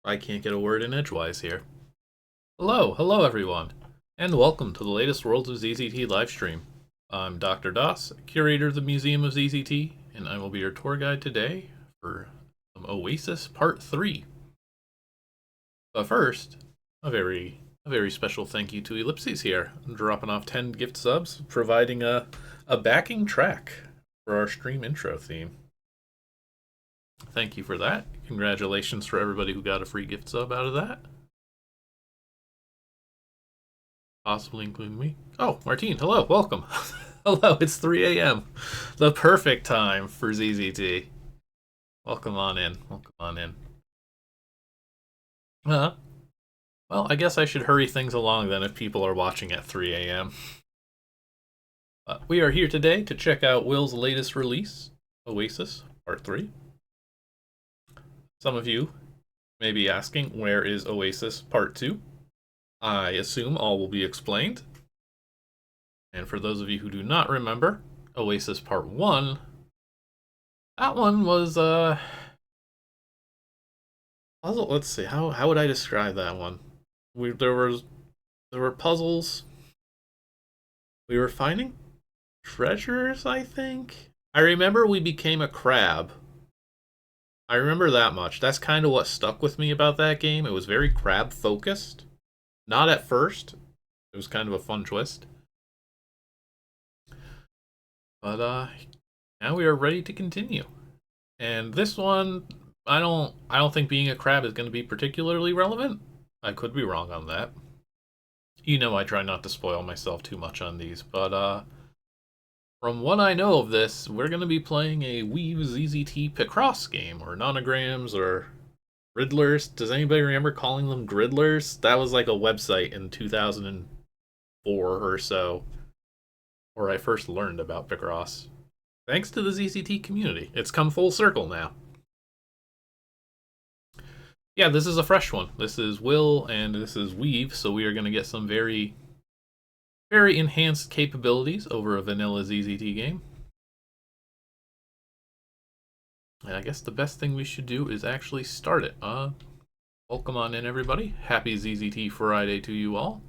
I can't get a word in edgewise here. Hello everyone, and welcome to the latest Worlds of ZZT livestream. I'm Dr. Das, curator of the Museum of ZZT, and I will be your tour guide today for some Oasis Part 3. But first, a very special thank you to Ellipses here, dropping off 10 gift subs, providing a backing track for our stream intro theme. Thank you for that. Congratulations for everybody who got a free gift sub out of that. Possibly including me. Oh, Martine, hello, welcome. Hello, it's 3 a.m. The perfect time for ZZT. Welcome on in, welcome on in. Well, I guess I should hurry things along then if people are watching at 3 a.m. We are here today to check out Will's latest release, Oasis Part 3. Some of you may be asking, where is Oasis Part 2? I assume all will be explained. And for those of you who do not remember, Oasis Part 1, that one was, puzzle. Let's see, how would I describe that one? There were puzzles. We were finding treasures, I think? I remember we became a crab. I remember that much. That's kind of what stuck with me about that game. It was very crab focused. Not at first. It was kind of a fun twist. But now we are ready to continue. And this one, I don't think being a crab is going to be particularly relevant. I could be wrong on that. You know I try not to spoil myself too much on these, but from what I know of this, we're going to be playing a Weave ZZT Picross game, or Nonograms, or Griddlers. Does anybody remember calling them Griddlers? That was like a website in 2004 or so, where I first learned about Picross. Thanks to the ZZT community. It's come full circle now. Yeah, this is a fresh one. This is Will, and this is Weave, so we are going to get some very enhanced capabilities over a vanilla ZZT game. And I guess the best thing we should do is actually start it. Welcome on in, everybody. Happy ZZT Friday to you all.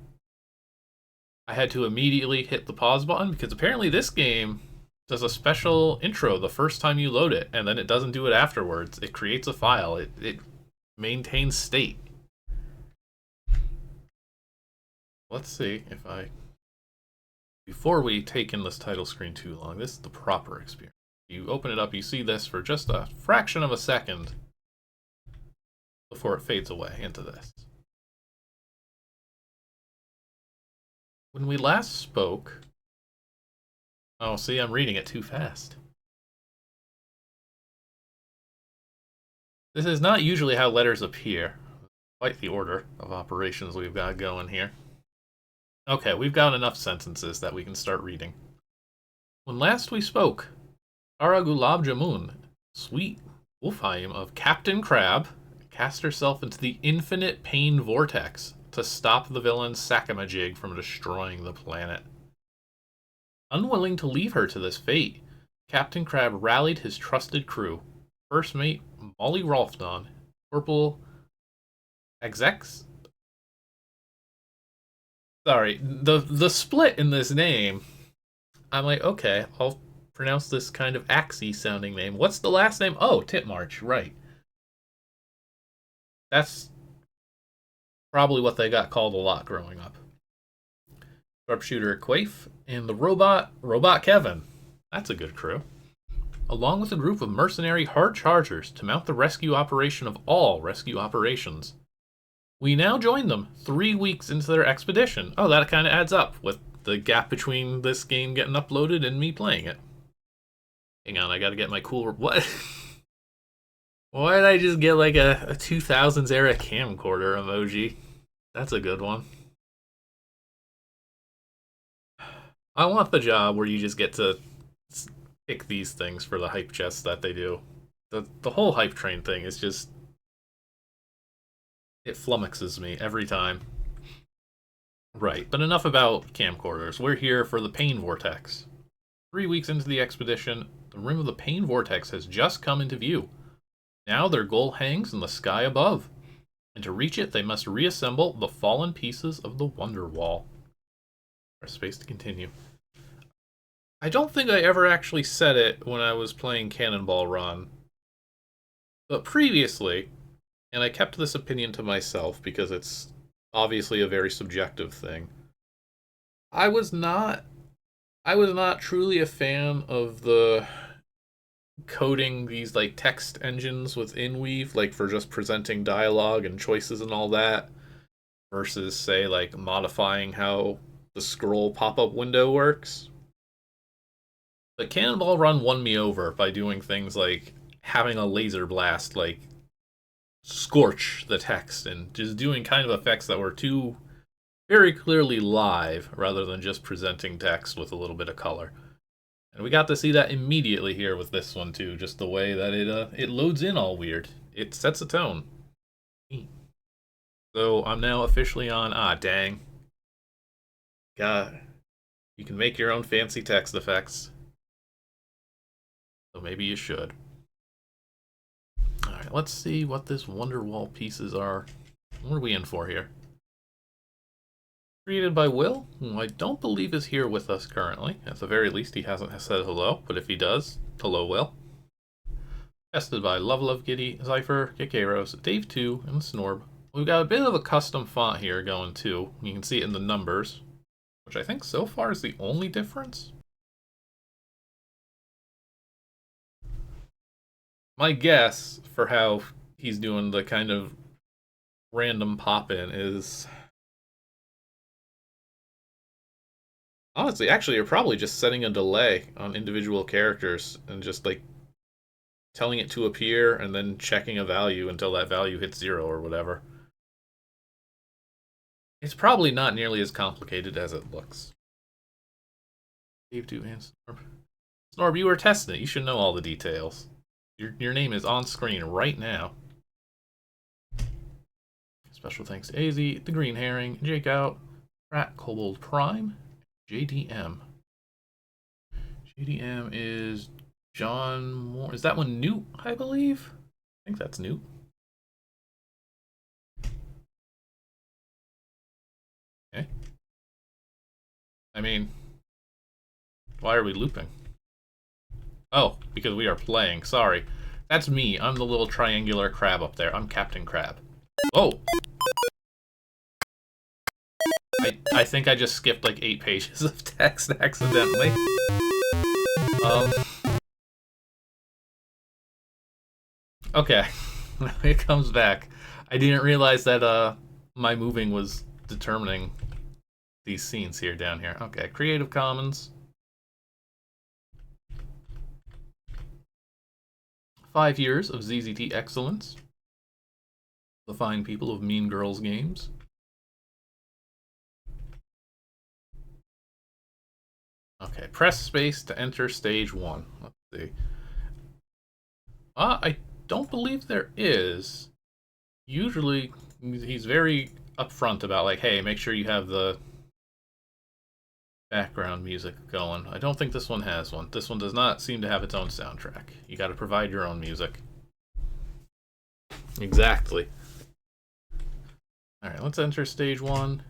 I had to immediately hit the pause button because apparently this game does a special intro the first time you load it, and then it doesn't do it afterwards. It creates a file. It maintains state. Let's see if I... Before we take in this title screen too long, this is the proper experience. You open it up, you see this for just a fraction of a second before it fades away into this. When we last spoke... Oh, see, I'm reading it too fast. This is not usually how letters appear. Quite the order of operations we've got going here. Okay, we've got enough sentences that we can start reading. When last we spoke, Kara Gulab Jamun, sweet Wolfheim of Captain Crab, cast herself into the infinite pain vortex to stop the villain Sakamajig from destroying the planet. Unwilling to leave her to this fate, Captain Crab rallied his trusted crew, First Mate Molly Rolfdon, Corporal Exex. Sorry, the split in this name, I'm like, okay, I'll pronounce this kind of Axie sounding name. What's the last name? Oh, Titmarch, right. That's probably what they got called a lot growing up. Sharpshooter Quaif and the robot Kevin. That's a good crew. Along with a group of mercenary hard chargers to mount the rescue operation of all rescue operations. We now join them 3 weeks into their expedition. Oh, that kind of adds up with the gap between this game getting uploaded and me playing it. Hang on, I gotta get my cool... What? Why did I just get like a 2000s era camcorder emoji? That's a good one. I want the job where you just get to pick these things for the hype chests that they do. The whole hype train thing is just... It flummoxes me every time. Right, but enough about camcorders. We're here for the Pain Vortex. 3 weeks into the expedition, the rim of the Pain Vortex has just come into view. Now their goal hangs in the sky above. And to reach it, they must reassemble the fallen pieces of the Wonder Wall. Press space to continue. I don't think I ever actually said it when I was playing Cannonball Run. But previously, and I kept this opinion to myself because it's obviously a very subjective thing, I was not truly a fan of the coding these like text engines with InWeave, like for just presenting dialogue and choices and all that, versus say like modifying how the scroll pop-up window works. But Cannonball Run won me over by doing things like having a laser blast like scorch the text and just doing kind of effects that were too very clearly live rather than just presenting text with a little bit of color. And we got to see that immediately here with this one too, just the way that it loads in all weird. It sets a tone. So I'm now officially on, dang. God, you can make your own fancy text effects. So maybe you should. Alright, let's see what this Wonderwall pieces are. What are we in for here? Created by Will, who I don't believe is here with us currently. At the very least, he hasn't said hello, but if he does, hello, Will. Tested by Love Giddy, Zypher, Kikeros, Dave2, and Snorb. We've got a bit of a custom font here going too. You can see it in the numbers, which I think so far is the only difference. My guess for how he's doing the kind of random pop-in is... Honestly, actually, you're probably just setting a delay on individual characters and just, like, telling it to appear and then checking a value until that value hits 0 or whatever. It's probably not nearly as complicated as it looks. Dave 2 and Snorb. Snorb, you were testing it. You should know all the details. Your name is on screen right now. Special thanks to AZ, the Green Herring, Jake Out, Rat Kobold Prime, JDM. JDM is John Moore. Is that one Newt, I believe? I think that's Newt. Okay. I mean, why are we looping? Oh, because we are playing. Sorry. That's me. I'm the little triangular crab up there. I'm Captain Crab. Oh! I think I just skipped like 8 pages of text accidentally. Okay. It comes back. I didn't realize that my moving was determining these scenes here down here. Okay, Creative Commons. 5 years of ZZT excellence. The fine people of Mean Girls Games. Okay, press space to enter stage 1. Let's see. I don't believe there is. Usually, he's very upfront about, like, hey, make sure you have the background music going. I don't think this one has one. This one does not seem to have its own soundtrack. You gotta provide your own music. Exactly. Alright, let's enter stage 1.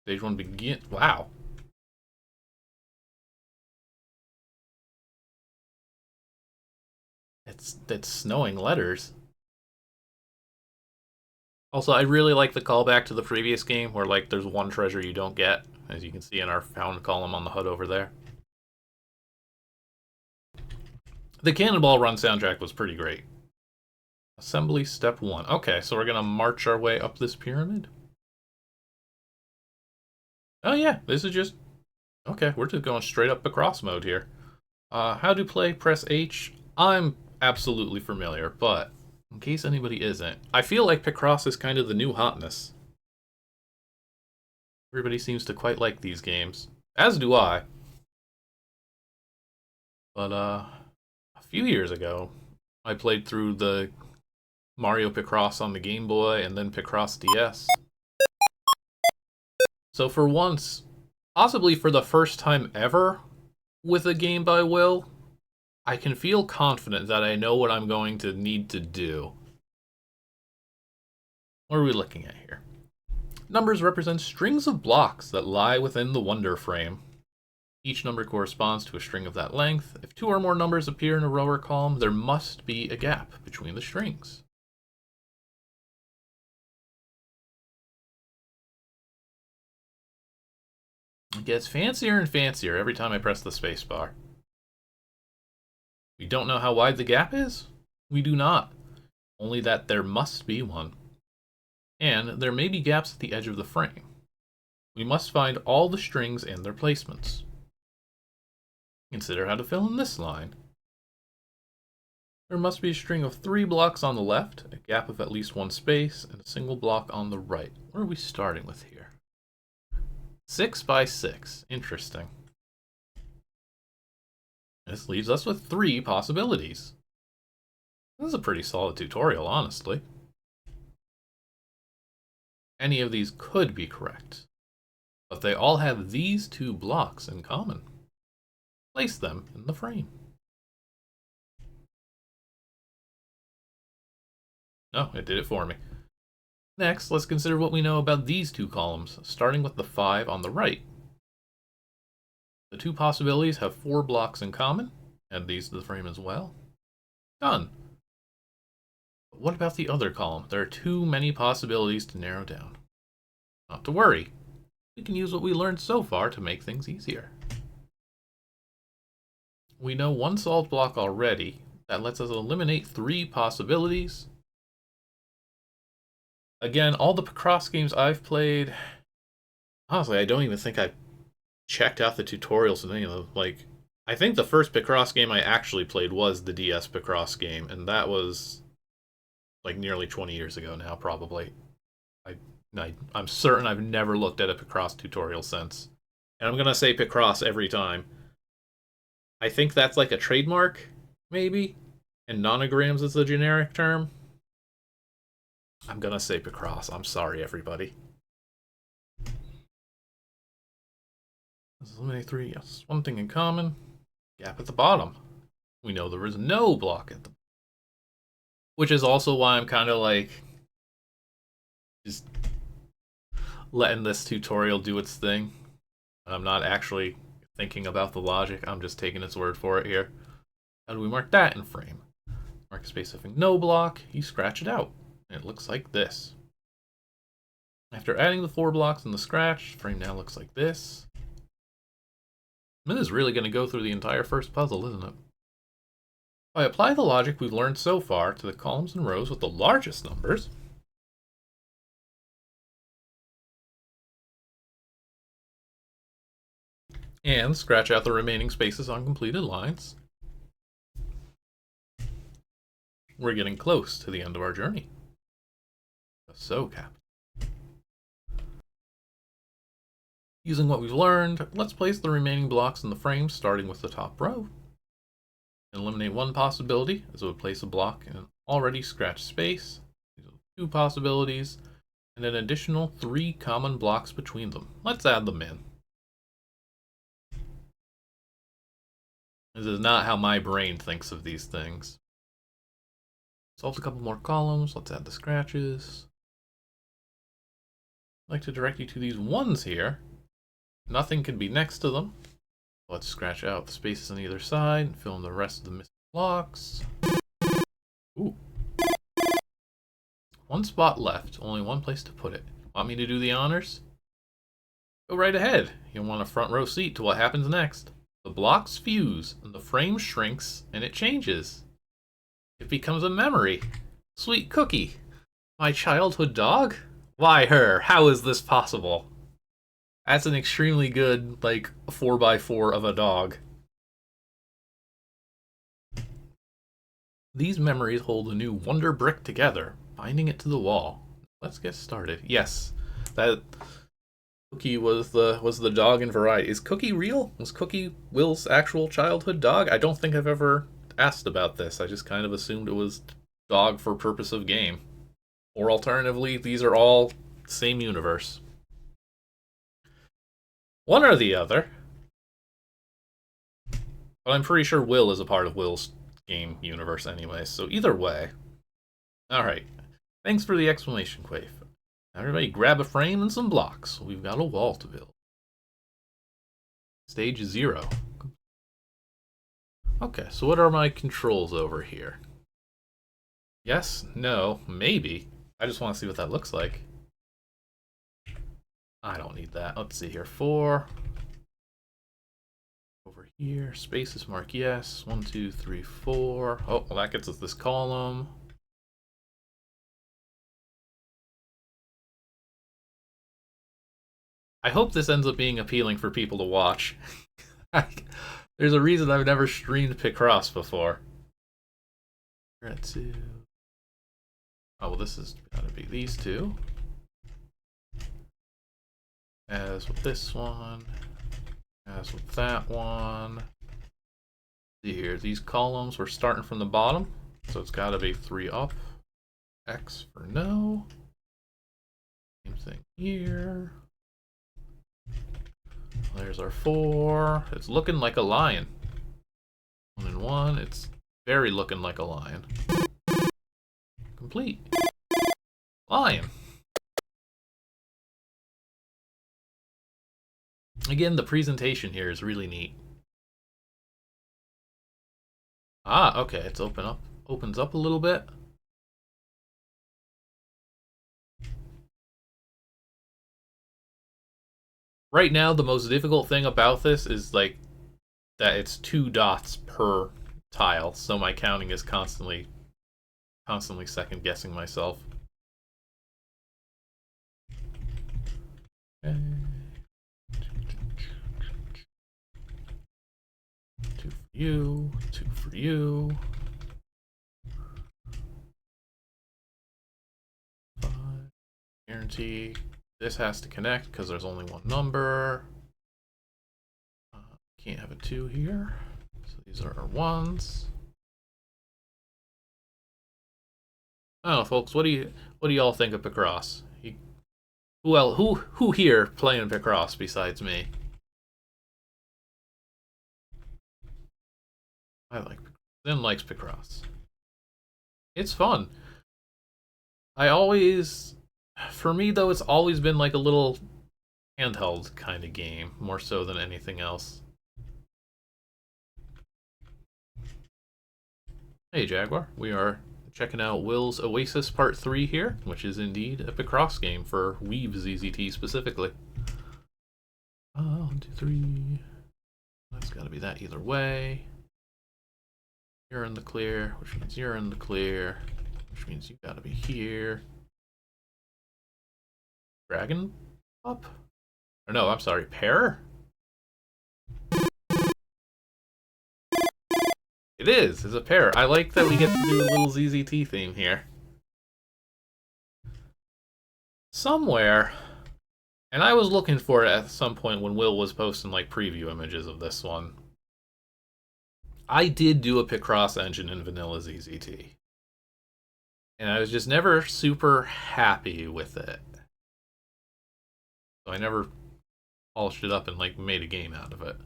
Stage 1 begin. Wow. It's snowing letters. Also, I really like the callback to the previous game where, like, there's one treasure you don't get, as you can see in our found column on the HUD over there. The Cannonball Run soundtrack was pretty great. Assembly step 1. Okay, so we're gonna march our way up this pyramid. Oh yeah, this is just... Okay, we're just going straight up Picross mode here. How to play, press H. I'm absolutely familiar, but in case anybody isn't, I feel like Picross is kind of the new hotness. Everybody seems to quite like these games, as do I. But a few years ago, I played through the Mario Picross on the Game Boy and then Picross DS. So for once, possibly for the first time ever with a game by Will, I can feel confident that I know what I'm going to need to do What are we looking at here? Numbers represent strings of blocks that lie within the wonder frame. Each number corresponds to a string of that length. If two or more numbers appear in a row or column, there must be a gap between the strings. It gets fancier and fancier every time I press the spacebar. We don't know how wide the gap is? We do not. Only that there must be one. And there may be gaps at the edge of the frame. We must find all the strings and their placements. Consider how to fill in this line. There must be a string of 3 blocks on the left, a gap of at least 1 space, and a single block on the right. What are we starting with here? 6 by 6. Interesting. This leaves us with 3 possibilities. This is a pretty solid tutorial, honestly. Any of these could be correct, but they all have these 2 blocks in common. Place them in the frame. No, it did it for me. Next, let's consider what we know about these 2 columns, starting with the 5 on the right. The 2 possibilities have 4 blocks in common. Add these to the frame as well. Done. But what about the other column? There are too many possibilities to narrow down. Not to worry. We can use what we learned so far to make things easier. We know 1 solved block already. That lets us eliminate 3 possibilities. Again, all the Picross games I've played, honestly, I don't even think I've checked out the tutorials and any of them. Like, I think the first Picross game I actually played was the DS Picross game, and that was like nearly 20 years ago now, probably. I'm certain I've never looked at a Picross tutorial since. And I'm gonna say Picross every time. I think that's like a trademark, maybe? And Nonograms is the generic term. I'm gonna say Picross. I'm sorry, everybody. Let's eliminate 3. Yes, 1 thing in common. Gap at the bottom. We know there is no block at the bottom. Which is also why I'm kind of like just letting this tutorial do its thing. I'm not actually thinking about the logic. I'm just taking its word for it here. How do we mark that in frame? Mark a space having no block. You scratch it out. And it looks like this. After adding the 4 blocks in the scratch, the frame now looks like this. This is really going to go through the entire first puzzle, isn't it? If I apply the logic we've learned so far to the columns and rows with the largest numbers, and scratch out the remaining spaces on completed lines, we're getting close to the end of our journey. So, Cap. Using what we've learned, let's place the remaining blocks in the frame, starting with the top row. Eliminate 1 possibility, as it would place a block in an already scratched space. These are 2 possibilities, and an additional 3 common blocks between them. Let's add them in. This is not how my brain thinks of these things. Solved a couple more columns. Let's add the scratches. I'd like to direct you to these 1s here. Nothing can be next to them. Let's scratch out the spaces on either side and fill in the rest of the missing blocks. Ooh. 1 spot left, only 1 place to put it. Want me to do the honors? Go right ahead. You'll want a front row seat to what happens next. The blocks fuse, and the frame shrinks, and it changes. It becomes a memory. Sweet Cookie. My childhood dog? Why her? How is this possible? That's an extremely good, like, 4x4 of a dog. These memories hold a new wonder brick together, binding it to the wall. Let's get started. Yes, that Cookie was the dog in Variety. Is Cookie real? Was Cookie Will's actual childhood dog? I don't think I've ever asked about this. I just kind of assumed it was dog for purpose of game. Or alternatively, these are all same universe. One or the other. But I'm pretty sure Will is a part of Will's game universe anyway, so either way. Alright. Thanks for the explanation, Quaif. Everybody grab a frame and some blocks. We've got a wall to build. Stage 0. Okay, so what are my controls over here? Yes, no, maybe. I just want to see what that looks like. I don't need that. Let's see here. 4. Over here. Spaces mark yes. 1, 2, 3, 4. Oh, well, that gets us this column. I hope this ends up being appealing for people to watch. There's a reason I've never streamed Picross before. We're at 2. Oh, well, this is gotta be these two. As with this one. As with that one. See here, these columns, we're starting from the bottom. So it's gotta be 3 up. X for no. Same thing here. There's our 4. It's looking like a lion. 1 and 1. It's very looking like a lion. Complete. Lion. Again, the presentation here is really neat. Ah, okay, it's opens up a little bit. Right now, the most difficult thing about this is like that it's 2 dots per tile, so my counting is constantly second guessing myself. Okay. 2 for you, 2 for you. 5. Guarantee this has to connect because there's only one number. Can't have a 2 here. So these are our 1s. I don't know, folks. What do y'all think of Picross? Who here playing Picross besides me? I like Picross. Zen likes Picross. It's fun. For me though, it's always been like a little handheld kind of game, more so than anything else. Hey Jaguar, we are checking out Will's Oasis Part 3 here, which is indeed a Picross game for Weave ZZT specifically. 1, 2, 3. That's gotta be that either way. You're in the clear, which means you're in the clear, which means you gotta be here. Dragon up? Or no, I'm sorry, pair? It is, it's a pair. I like that we get to do a little ZZT theme here. Somewhere, and I was looking for it at some point when Will was posting like preview images of this one. I did do a Picross engine in vanilla ZZT. And I was just never super happy with it. So I never polished it up and like made a game out of it.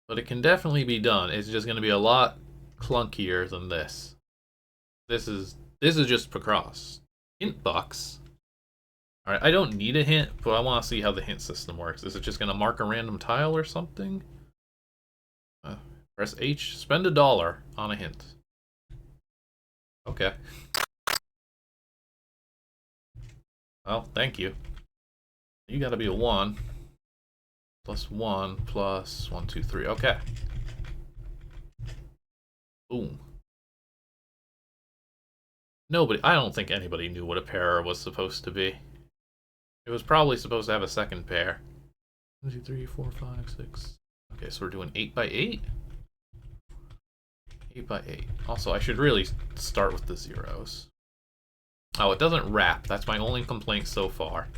But it can definitely be done. It's just going to be a lot clunkier than this. This is just Picross. Hint box. Alright, I don't need a hint, but I want to see how the hint system works. Is it just going to mark a random tile or something? Press H, spend $1 on a hint. Okay. Well, thank you. You gotta be a 1. Plus 1, plus 1, 2, 3. Okay. Boom. I don't think anybody knew what a pair was supposed to be. It was probably supposed to have a second pair. 1, 2, 3, 4, 5, 6. Okay, so we're doing 8 by 8? 8 by 8. Also, I should really start with the zeros. Oh, it doesn't wrap. That's my only complaint so far.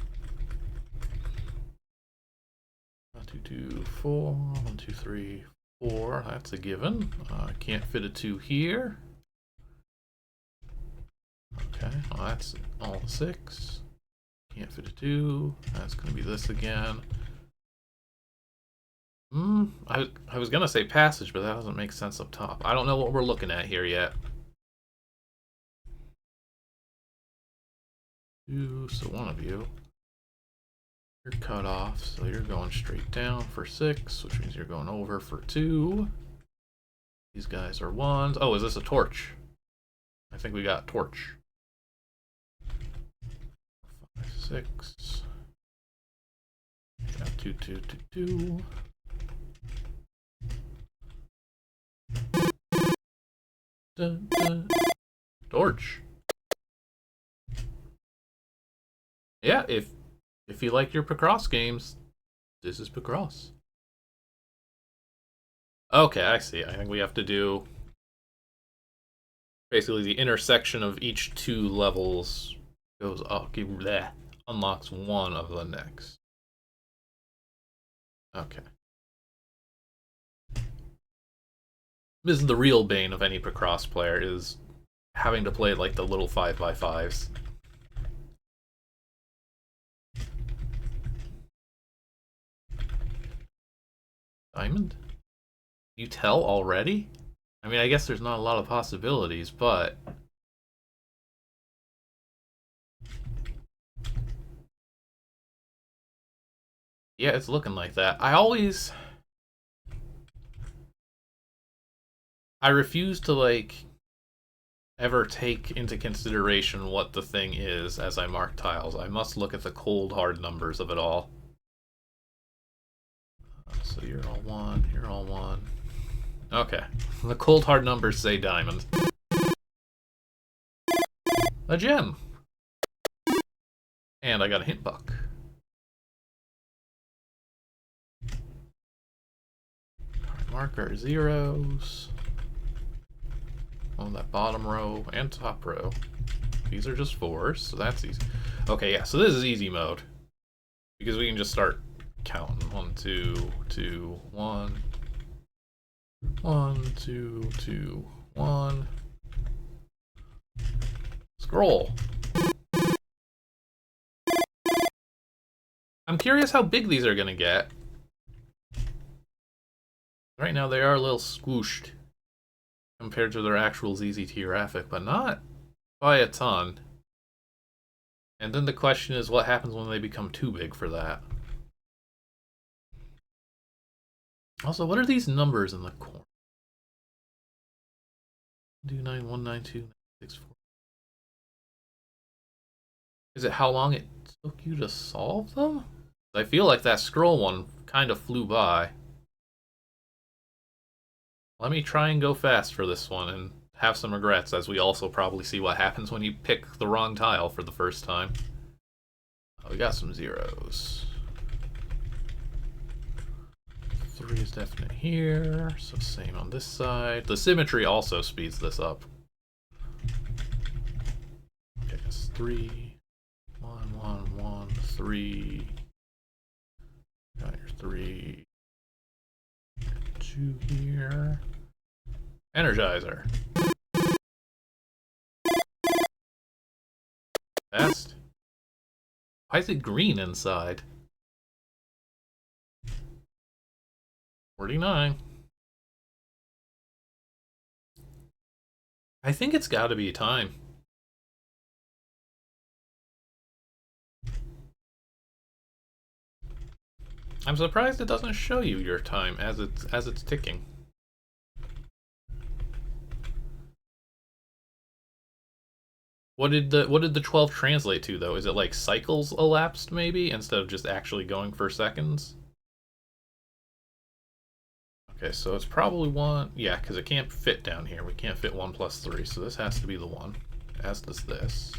1, 2, 2, 4. 1, 2, 3, 4. That's a given. I can't fit a 2 here. Okay, well, that's all 6. Can't fit a 2. That's going to be this again. I was going to say passage, but that doesn't make sense up top. I don't know what we're looking at here yet. 2, so one of you. You're cut off, so you're going straight down for 6, which means you're going over for 2. These guys are 1s. Oh, is this a torch? I think we got torch. 5, 6. Yeah, 2, 2, 2, 2. Dun, dun. Torch. Yeah, if you like your Picross games, this is Picross. Okay, I see. I think we have to do basically the intersection of each 2 levels goes up, unlocks one of the next. Okay. This is the real bane of any Picross player, is having to play like the little 5x5s. Diamond? You tell already? I mean, I guess there's not a lot of possibilities, but... yeah, it's looking like that. I refuse to, like, ever take into consideration what the thing is as I mark tiles. I must look at the cold, hard numbers of it all. So you're all 1, you're all 1. Okay. The cold, hard numbers say diamond. A gem! And I got a hint buck. Mark our zeros on that bottom row and top row. These are just 4s, so that's easy. Okay, yeah, so this is easy mode. Because we can just start counting. 1, 2, 2, 1. 1, 2, 2, 1. Scroll. I'm curious how big these are gonna get. Right now they are a little squooshed compared to their actual ZZT-OOP, but not by a ton. And then the question is, what happens when they become too big for that? Also, what are these numbers in the corner? 2919264. Is it how long it took you to solve them? I feel like that scroll one kind of flew by. Let me try and go fast for this one and have some regrets, as we also probably see what happens when you pick the wrong tile for the first time. Oh, we got some zeros. 3 is definite here, so same on this side. The symmetry also speeds this up. Okay, it's 3, 1, 1, 1, 3. Got your 3. 2 here. Energizer. Fast. Why is it green inside? 49. I think it's gotta be time. I'm surprised it doesn't show you your time as it's ticking. What did the 12 translate to, though? Is it like cycles elapsed, maybe, instead of just actually going for seconds? Okay, so it's probably 1. Yeah, because it can't fit down here. We can't fit 1 plus 3, so this has to be the 1. As does this.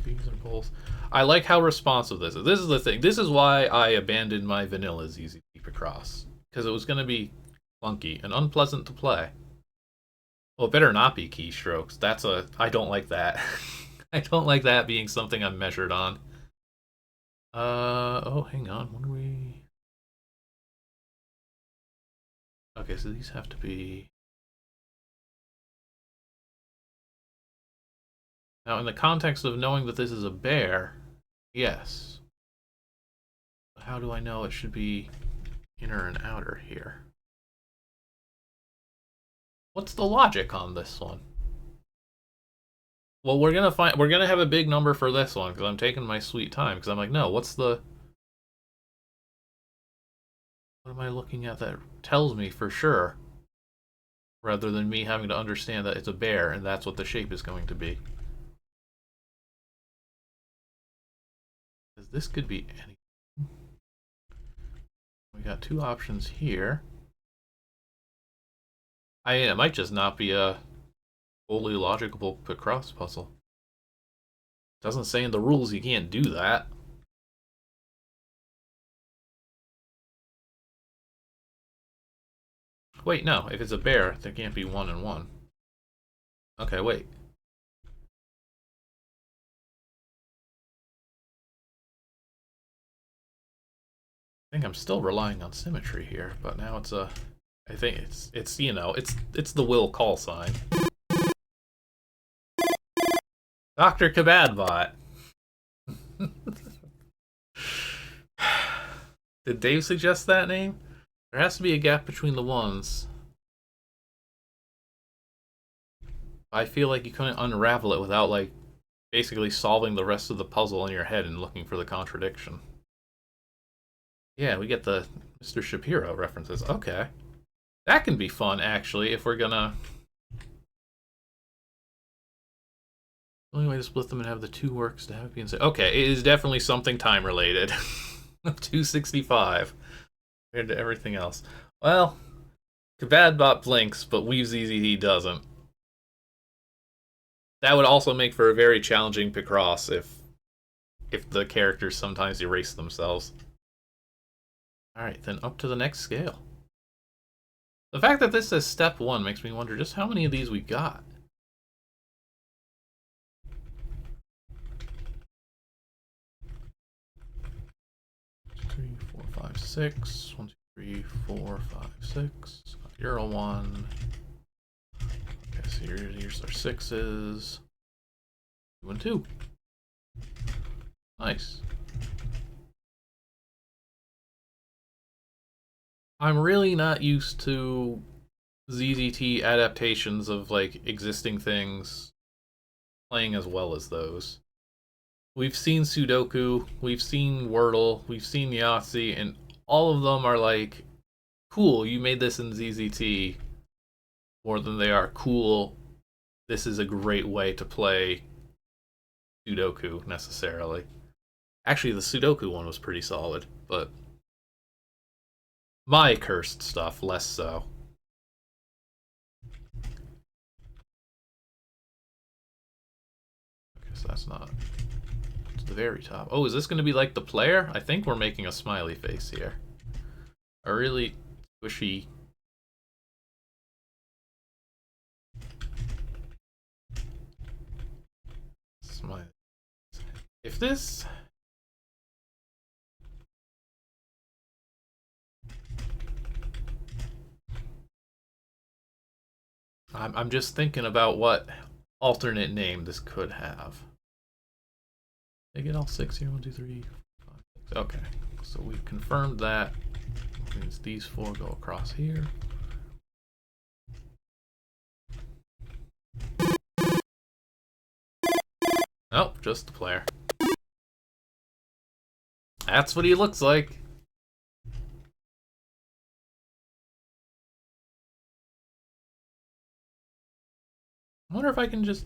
These are both... I like how responsive this is. This is the thing. This is why I abandoned my vanilla ZZT Picross. Because it was going to be clunky and unpleasant to play. Well, it better not be keystrokes. I don't like that. I don't like that being something I'm measured on. Oh, hang on. What are we... Okay, so these have to be... Now, in the context of knowing that this is a bear, yes. How do I know it should be inner and outer here? What's the logic on this one? Well, we're gonna have a big number for this one because I'm taking my sweet time because I'm like, no, what am I looking at that tells me for sure, rather than me having to understand that it's a bear and that's what the shape is going to be. Because this could be anything. We got two options here. It might just not be a fully logical Picross puzzle. Doesn't say in the rules you can't do that. Wait, no. If it's a bear, there can't be 1 and 1. Okay, wait. I think I'm still relying on symmetry here, but now it's a... I think it's you know, it's the will call sign. Dr. Kabadbot. Did Dave suggest that name? There has to be a gap between the ones. I feel like you couldn't unravel it without, like, basically solving the rest of the puzzle in your head and looking for the contradiction. Yeah, we get the Mr. Shapiro references. Okay. That can be fun, actually, if we're gonna... The only way to split them and have the two works to have it be inside. Okay, it is definitely something time-related. 265 compared to everything else. Well, Kabadbot blinks, but Weave ZZT doesn't. That would also make for a very challenging Picross if the characters sometimes erase themselves. Alright, then up to the next scale. The fact that this says step 1 makes me wonder just how many of these we got. Three, 4, 5, 6. 1, 2, 3, 4, 5, 6. You're a 1. Okay, so here's our 6s. 2 and 2. Nice. I'm really not used to ZZT adaptations of, like, existing things playing as well as those. We've seen Sudoku, we've seen Wordle, we've seen Yahtzee, and all of them are like, cool, you made this in ZZT, more than they are cool, this is a great way to play Sudoku, necessarily. Actually, the Sudoku one was pretty solid, but my cursed stuff, less so. Okay, so that's not... to the very top. Oh, is this going to be like the player? I think we're making a smiley face here. A really squishy... smiley. If this... I'm just thinking about what alternate name this could have. Did I get all 6 here? 1, 2, 3, 4, 5, 6. Okay, so we've confirmed that. Which means these 4 go across here. Nope, just the player. That's what he looks like. I wonder if I can just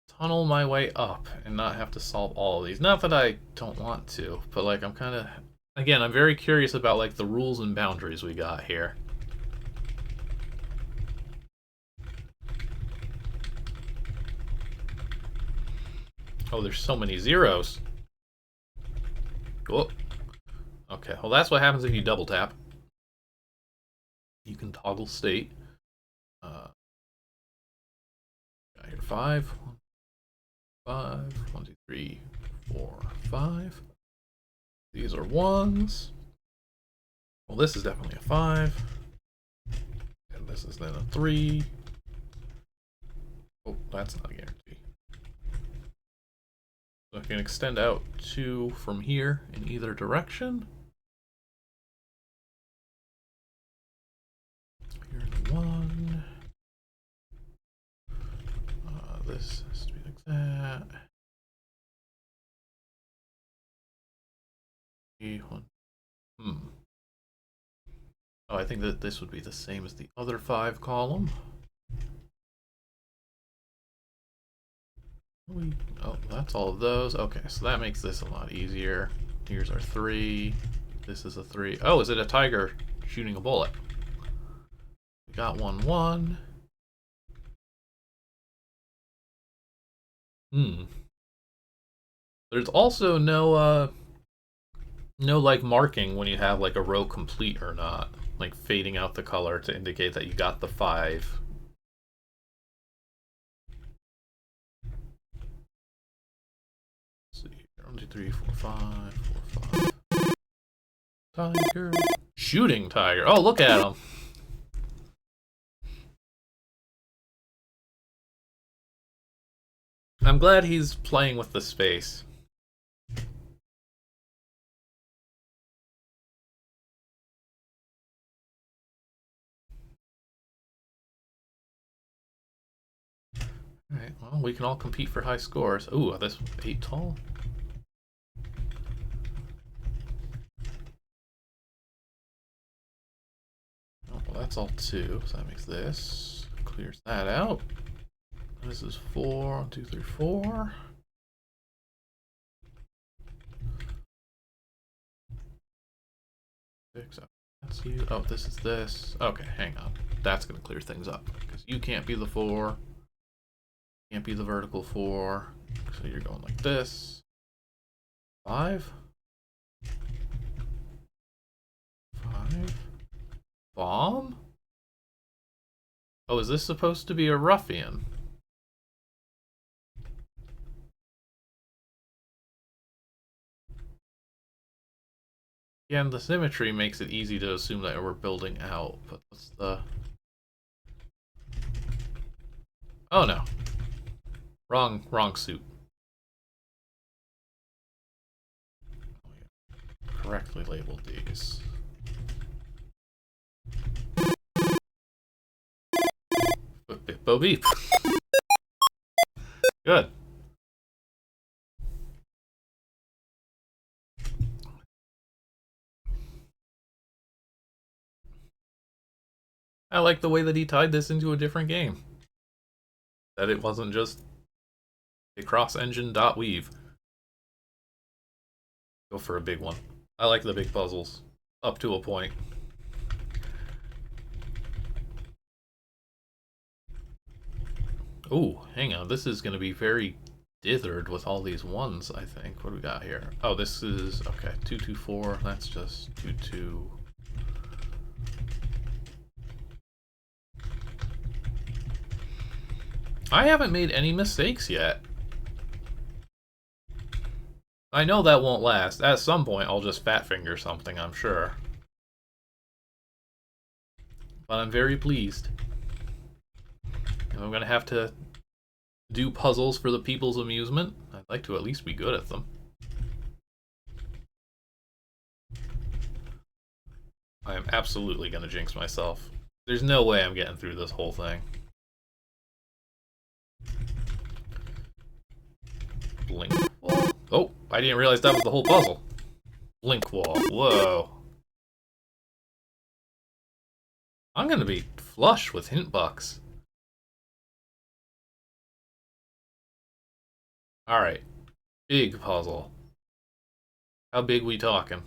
tunnel my way up and not have to solve all of these. Not that I don't want to, but like I'm kind of... Again, I'm very curious about like the rules and boundaries we got here. Oh, there's so many zeros. Cool. Okay, well that's what happens if you double tap. You can toggle state. Got here 5. 5. 1, 2, 3, 4, 5. These are 1s. Well, this is definitely a 5. And this is then a 3. Oh, that's not a guarantee. So I can extend out 2 from here in either direction. Here's 1. This has to be like that. that. Oh, I think that this would be the same as the other 5 column. Oh, that's all of those. Okay, so that makes this a lot easier. Here's our 3. This is a 3. Oh, is it a tiger shooting a bullet? We got 1, 1. There's also no like marking when you have like a row complete or not, like fading out the color to indicate that you got the 5. Let's see, 1, 2, 3, 4, 5, 4, 5. Tiger, shooting tiger. Oh, look at him. I'm glad he's playing with the space. Alright, well, we can all compete for high scores. Ooh, this 8 tall. Oh, well, that's all 2, so that makes this. Clears that out. This is 4, 1, 2, 3, 4. Six. That's you. Oh, this is this. Okay, hang on. That's gonna clear things up because you can't be the 4. Can't be the vertical 4. So you're going like this. 5. 5. Bomb? Oh, is this supposed to be a ruffian? Again, the symmetry makes it easy to assume that we're building out, but what's the... Oh no. Wrong suit. Correctly labeled these. Bo beep. Good. I like the way that he tied this into a different game. That it wasn't just a cross-engine .weave. Go for a big one. I like the big puzzles. Up to a point. Oh, hang on. This is going to be very dithered with all these 1s, I think. What do we got here? Oh, this is... Okay, 2, 2, 4. That's just 2, 2... I haven't made any mistakes yet. I know that won't last. At some point, I'll just fat finger something, I'm sure. But I'm very pleased. And I'm gonna have to do puzzles for the people's amusement. I'd like to at least be good at them. I am absolutely gonna jinx myself. There's no way I'm getting through this whole thing. Blink wall. Oh, I didn't realize that was the whole puzzle. Blink wall. Whoa. I'm gonna be flush with hint bucks. Alright. Big puzzle. How big we talking?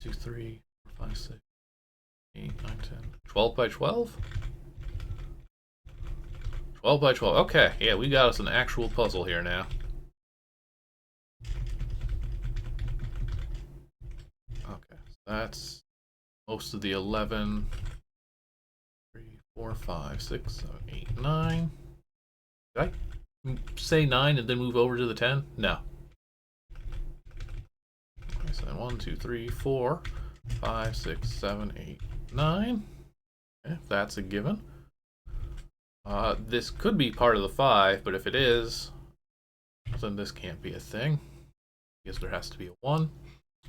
2, 3, 4, 5, 6, 8, 9, 10. 12 by 12? 12 by 12. Okay, yeah, we got us an actual puzzle here now. Okay, so that's most of the 11. 3, 4, 5, 6, 7, 8, 9. Did I say 9 and then move over to the 10? No. Okay, so 1, 2, 3, 4, 5, 6, 7, 8, 9. Okay, that's a given. This could be part of the 5, but if it is, then this can't be a thing. Because there has to be a 1.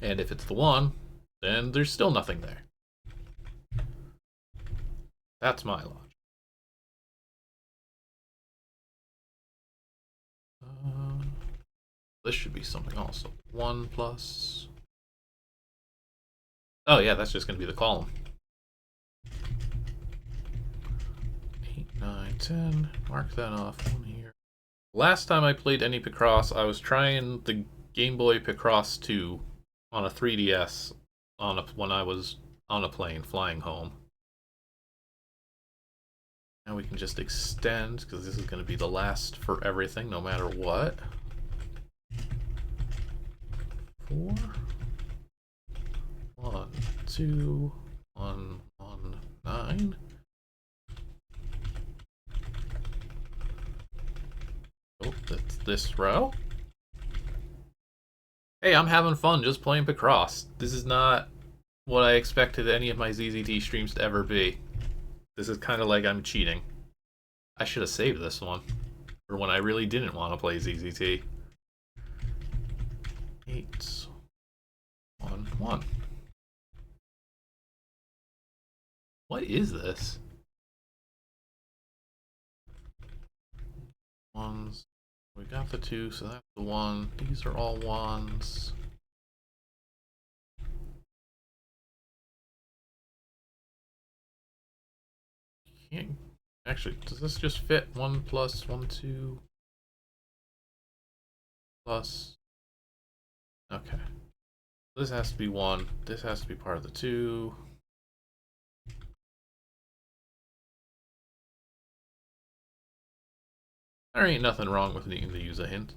And if it's the 1, then there's still nothing there. That's my logic. This should be something also. 1 plus... Oh yeah, that's just going to be the column. 8, 9, 10. Mark that off. 1 here. Last time I played any Picross, I was trying the Game Boy Picross 2 on a 3DS when I was on a plane flying home. Now we can just extend, because this is going to be the last for everything, no matter what. 4. 1, 2, 1, 1, 9. Oh, that's this row. Hey, I'm having fun just playing Picross. This is not what I expected any of my ZZT streams to ever be. This is kind of like I'm cheating. I should have saved this one for when I really didn't want to play ZZT. 8, 1, 1. What is this? Ones. We got the 2, so that's the 1. These are all 1s. Can't... Actually, does this just fit? 1 plus 1, 2 plus. Okay. This has to be 1. This has to be part of the 2. There ain't nothing wrong with needing to use a hint.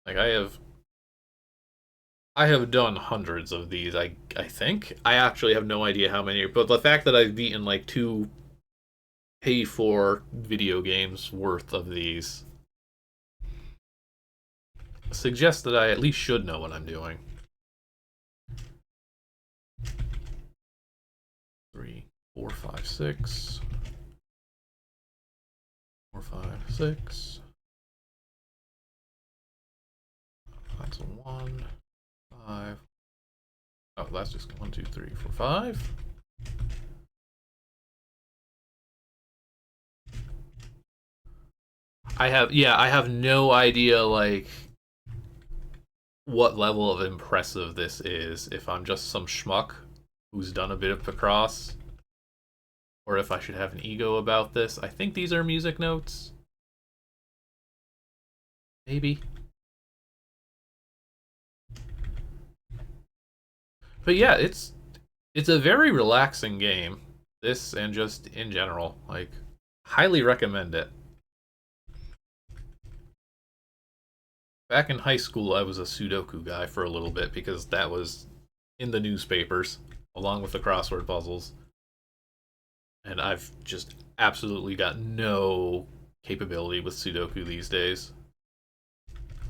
Like, I have done hundreds of these, I think. I actually have no idea how many, but the fact that I've beaten like 2 pay-for video games worth of these suggests that I at least should know what I'm doing. 3, 4, 5, 6. 4, 5, 6. That's a 1, 5. Oh, that's just 1, 2, 3, 4, 5. I have no idea like what level of impressive this is, if I'm just some schmuck who's done a bit of Picross, or if I should have an ego about this. I think these are music notes. Maybe. But yeah, it's a very relaxing game. This and just in general, like, highly recommend it. Back in high school, I was a Sudoku guy for a little bit because that was in the newspapers, along with the crossword puzzles. And I've just absolutely got no capability with Sudoku these days.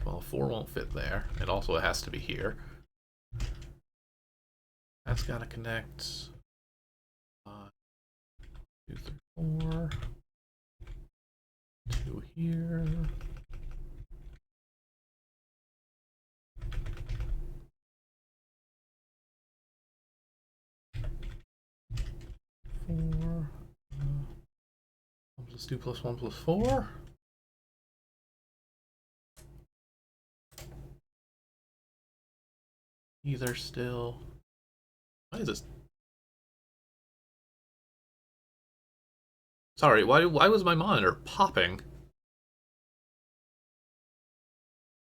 Well, 4 won't fit there. It also has to be here. That's got to connect. 2, 3, 4. 2 here. 4. 1 plus 2 plus 1 plus 4. Either still. Why is this? Sorry, why was my monitor popping?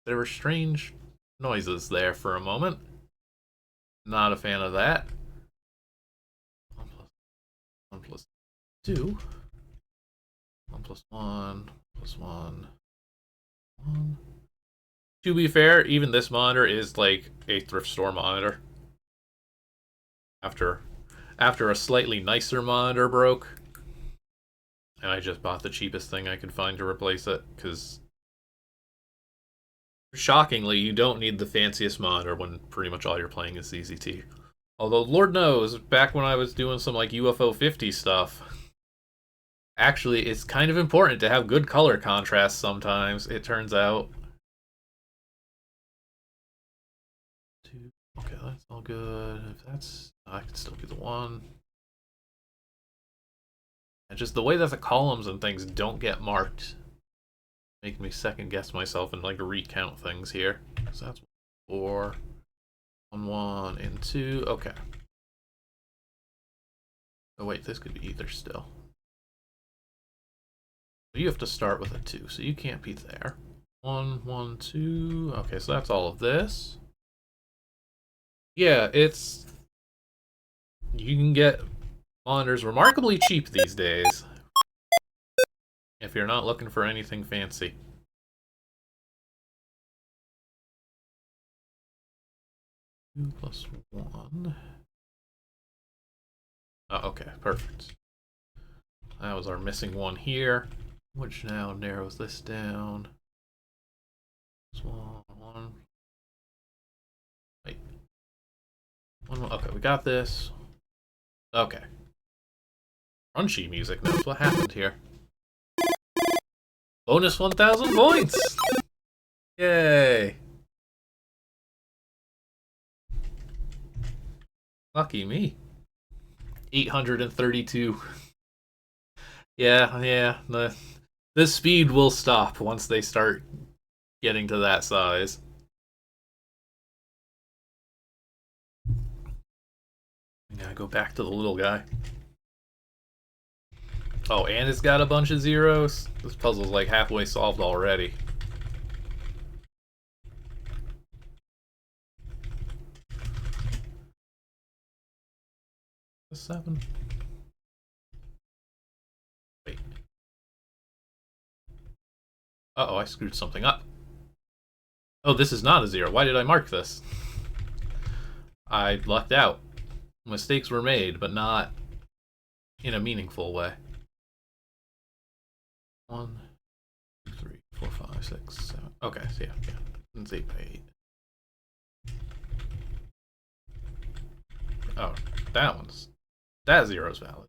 There were strange noises there for a moment. Not a fan of that. 1 plus 2. 1 plus 1 plus 1. 1. To be fair, even this monitor is like a thrift store monitor. After a slightly nicer monitor broke, and I just bought the cheapest thing I could find to replace it, because shockingly, you don't need the fanciest monitor when pretty much all you're playing is ZZT. Although, Lord knows, back when I was doing some like UFO 50 stuff, actually, it's kind of important to have good color contrast sometimes, it turns out. Okay, that's all good. If that's... I can still be the 1. And just the way that the columns and things don't get marked make me second guess myself and like recount things here. So that's 4, 1, 1, and 2. Okay. Oh wait, this could be either still. You have to start with a 2, so you can't be there. 1, 1, 2. Okay, so that's all of this. Yeah, it's... You can get monitors remarkably cheap these days. If you're not looking for anything fancy. Two plus 1. Oh, okay, perfect. That was our missing one here, which now narrows this down. One, one. Wait. One, okay, we got this. Okay. Crunchy music knows what happened here. Bonus 1,000 points! Yay! Lucky me. 832. Yeah, the speed will stop once they start getting to that size. I gotta go back to the little guy. Oh, and it's got a bunch of zeros? This puzzle's like halfway solved already. A 7. Wait. Uh-oh, I screwed something up. Oh, this is not a 0. Why did I mark this? I lucked out. Mistakes were made, but not in a meaningful way. 1, 2, 3, 4, 5, 6, 7. Okay, so yeah. It's 8 by 8. Oh, that 0 is valid.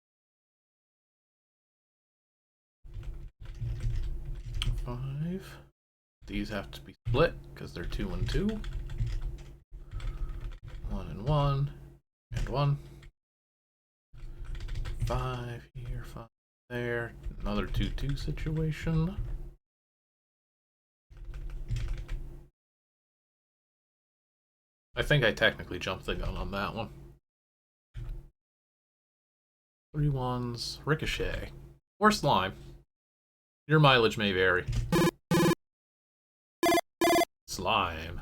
5. These have to be split because they're 2 and 2. 1 and 1 and 1. 5 here, 5 there. Another 2-2 situation. I think I technically jumped the gun on that one. 3 1s, ricochet, or slime. Your mileage may vary. Slime.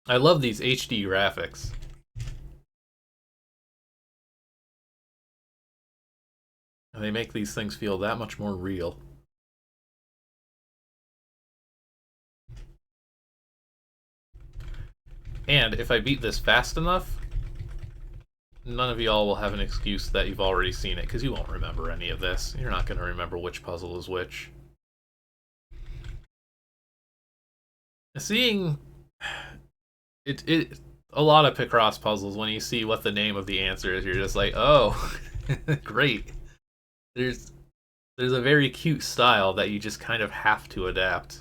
I love these HD graphics. And they make these things feel that much more real. And if I beat this fast enough, none of y'all will have an excuse that you've already seen it, because you won't remember any of this. You're not going to remember which puzzle is which. Seeing a lot of Picross puzzles, when you see what the name of the answer is, you're just like, oh, great. There's a very cute style that you just kind of have to adapt.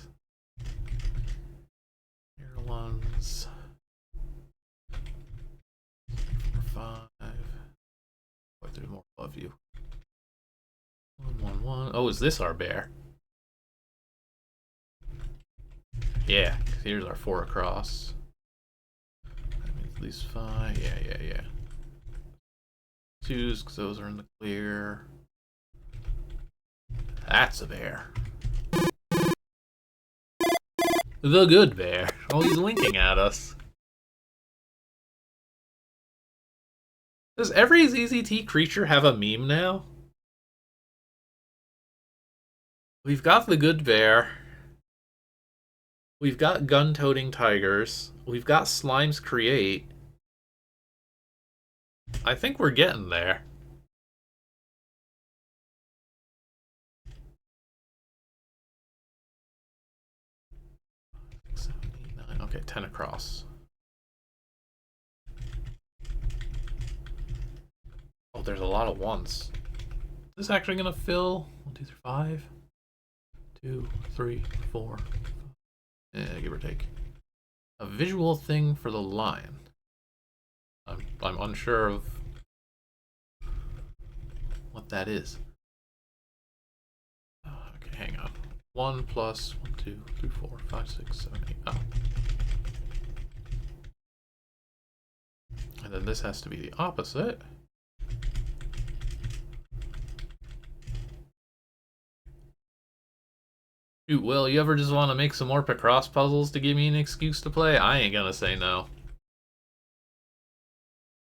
Here are ones. 4, 5. Wait, there's more above you. 1, 1, 1. Oh, is this our bear? Yeah, here's our 4 across. That means at least 5. Yeah. 2s, because those are in the clear. That's a bear. The good bear. Oh, he's winking at us. Does every ZZT creature have a meme now? We've got the good bear. We've got gun-toting tigers. We've got Slimes Create. I think we're getting there. Okay, 10 across. Oh, there's a lot of ones. Is this actually gonna fill? 1, 2, 3, 5. 2, 3, 4. Yeah, give or take. A visual thing for the lion. I'm unsure of what that is. Okay, hang on. 1 plus 1, 2, 3, 4, 5, 6, 7, 8. Oh. And then this has to be the opposite. Dude, Will, you ever just want to make some more Picross puzzles to give me an excuse to play? I ain't gonna say no.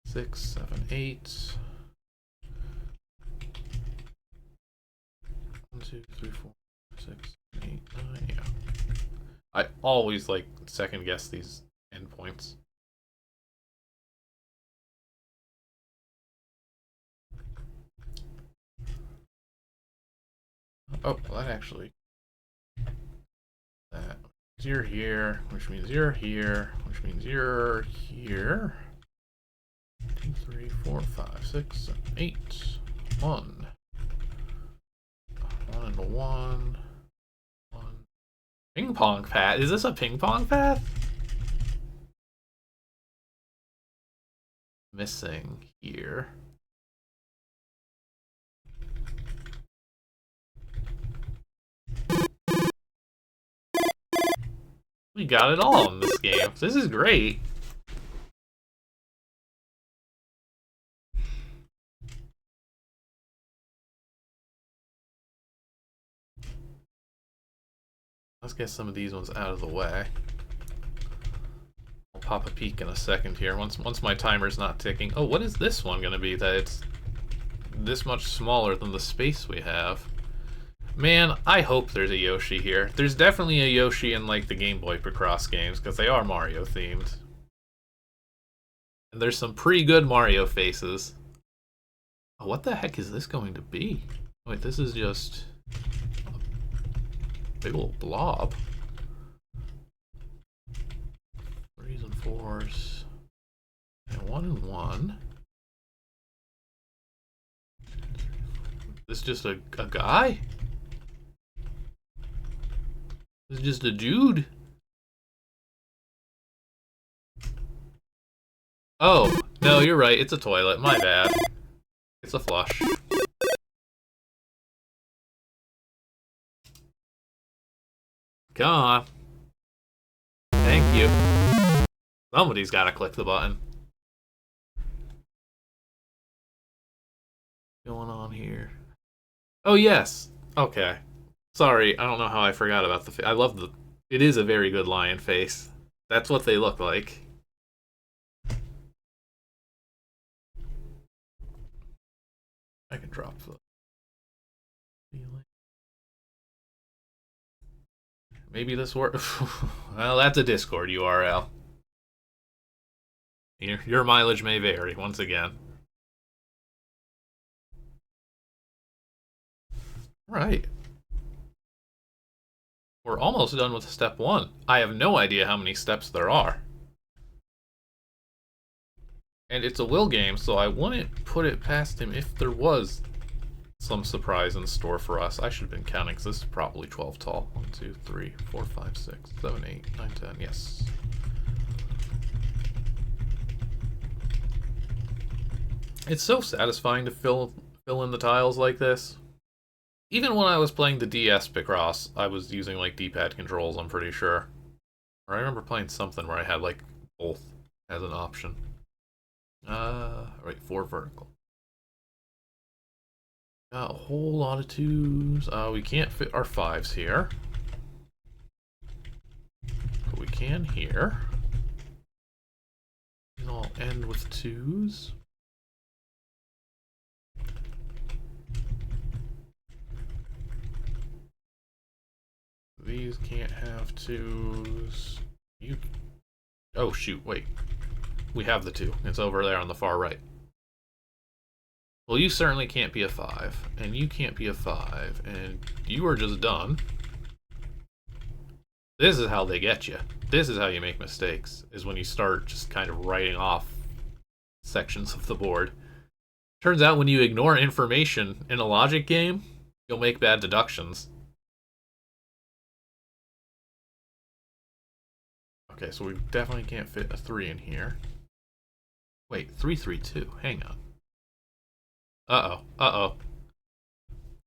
6, 7, 8. 1, 2, 3, 4, 6, 8, 9. Yeah. I always like second guess these endpoints. Oh, well, that actually. That. You're here, which means you're here, which means you're here. 2, 3, 4, 5, 6, 7, 8. 1. 1 and a 1. 1. Ping pong path? Is this a ping pong path? Missing here. We got it all in this game. This is great. Let's get some of these ones out of the way. I'll pop a peek in a second here. Once my timer's not ticking. Oh, what is this one gonna be that it's this much smaller than the space we have? Man, I hope there's a Yoshi here. There's definitely a Yoshi in like the Game Boy Picross games because they are Mario themed. And there's some pretty good Mario faces. Oh, what the heck is this going to be? Wait, this is just a big old blob. 3s and 4s. And 1 and 1. This just a guy? This is just a dude? Oh, no, you're right. It's a toilet. My bad. It's a flush. Come on. Thank you. Somebody's got to click the button. What's going on here? Oh, yes. Okay. Sorry, I don't know how I forgot about the face. I love the... It is a very good lion face. That's what they look like. I can drop the... Maybe this works. Well, that's a Discord URL. Your mileage may vary, once again. Right. We're almost done with step 1. I have no idea how many steps there are. And it's a Will game, so I wouldn't put it past him if there was some surprise in store for us. I should have been counting, because this is probably 12 tall. 1, 2, 3, 4, 5, 6, 7, 8, 9, 10. Yes. It's so satisfying to fill in the tiles like this. Even when I was playing the DS Picross, I was using like D-pad controls, I'm pretty sure. Or I remember playing something where I had like both as an option. Right, 4 vertical. Got a whole lot of 2s. We can't fit our 5s here. But we can here. These all end with 2s. These can't have 2s. You... Oh, shoot, wait. We have the 2. It's over there on the far right. Well, you certainly can't be a 5, and you can't be a 5, and you are just done. This is how they get you. This is how you make mistakes, is when you start just kind of writing off sections of the board. Turns out when you ignore information in a logic game, you'll make bad deductions. Okay, so we definitely can't fit a 3 in here. Wait, 3, 3, 2. Hang on. Uh-oh. Uh-oh.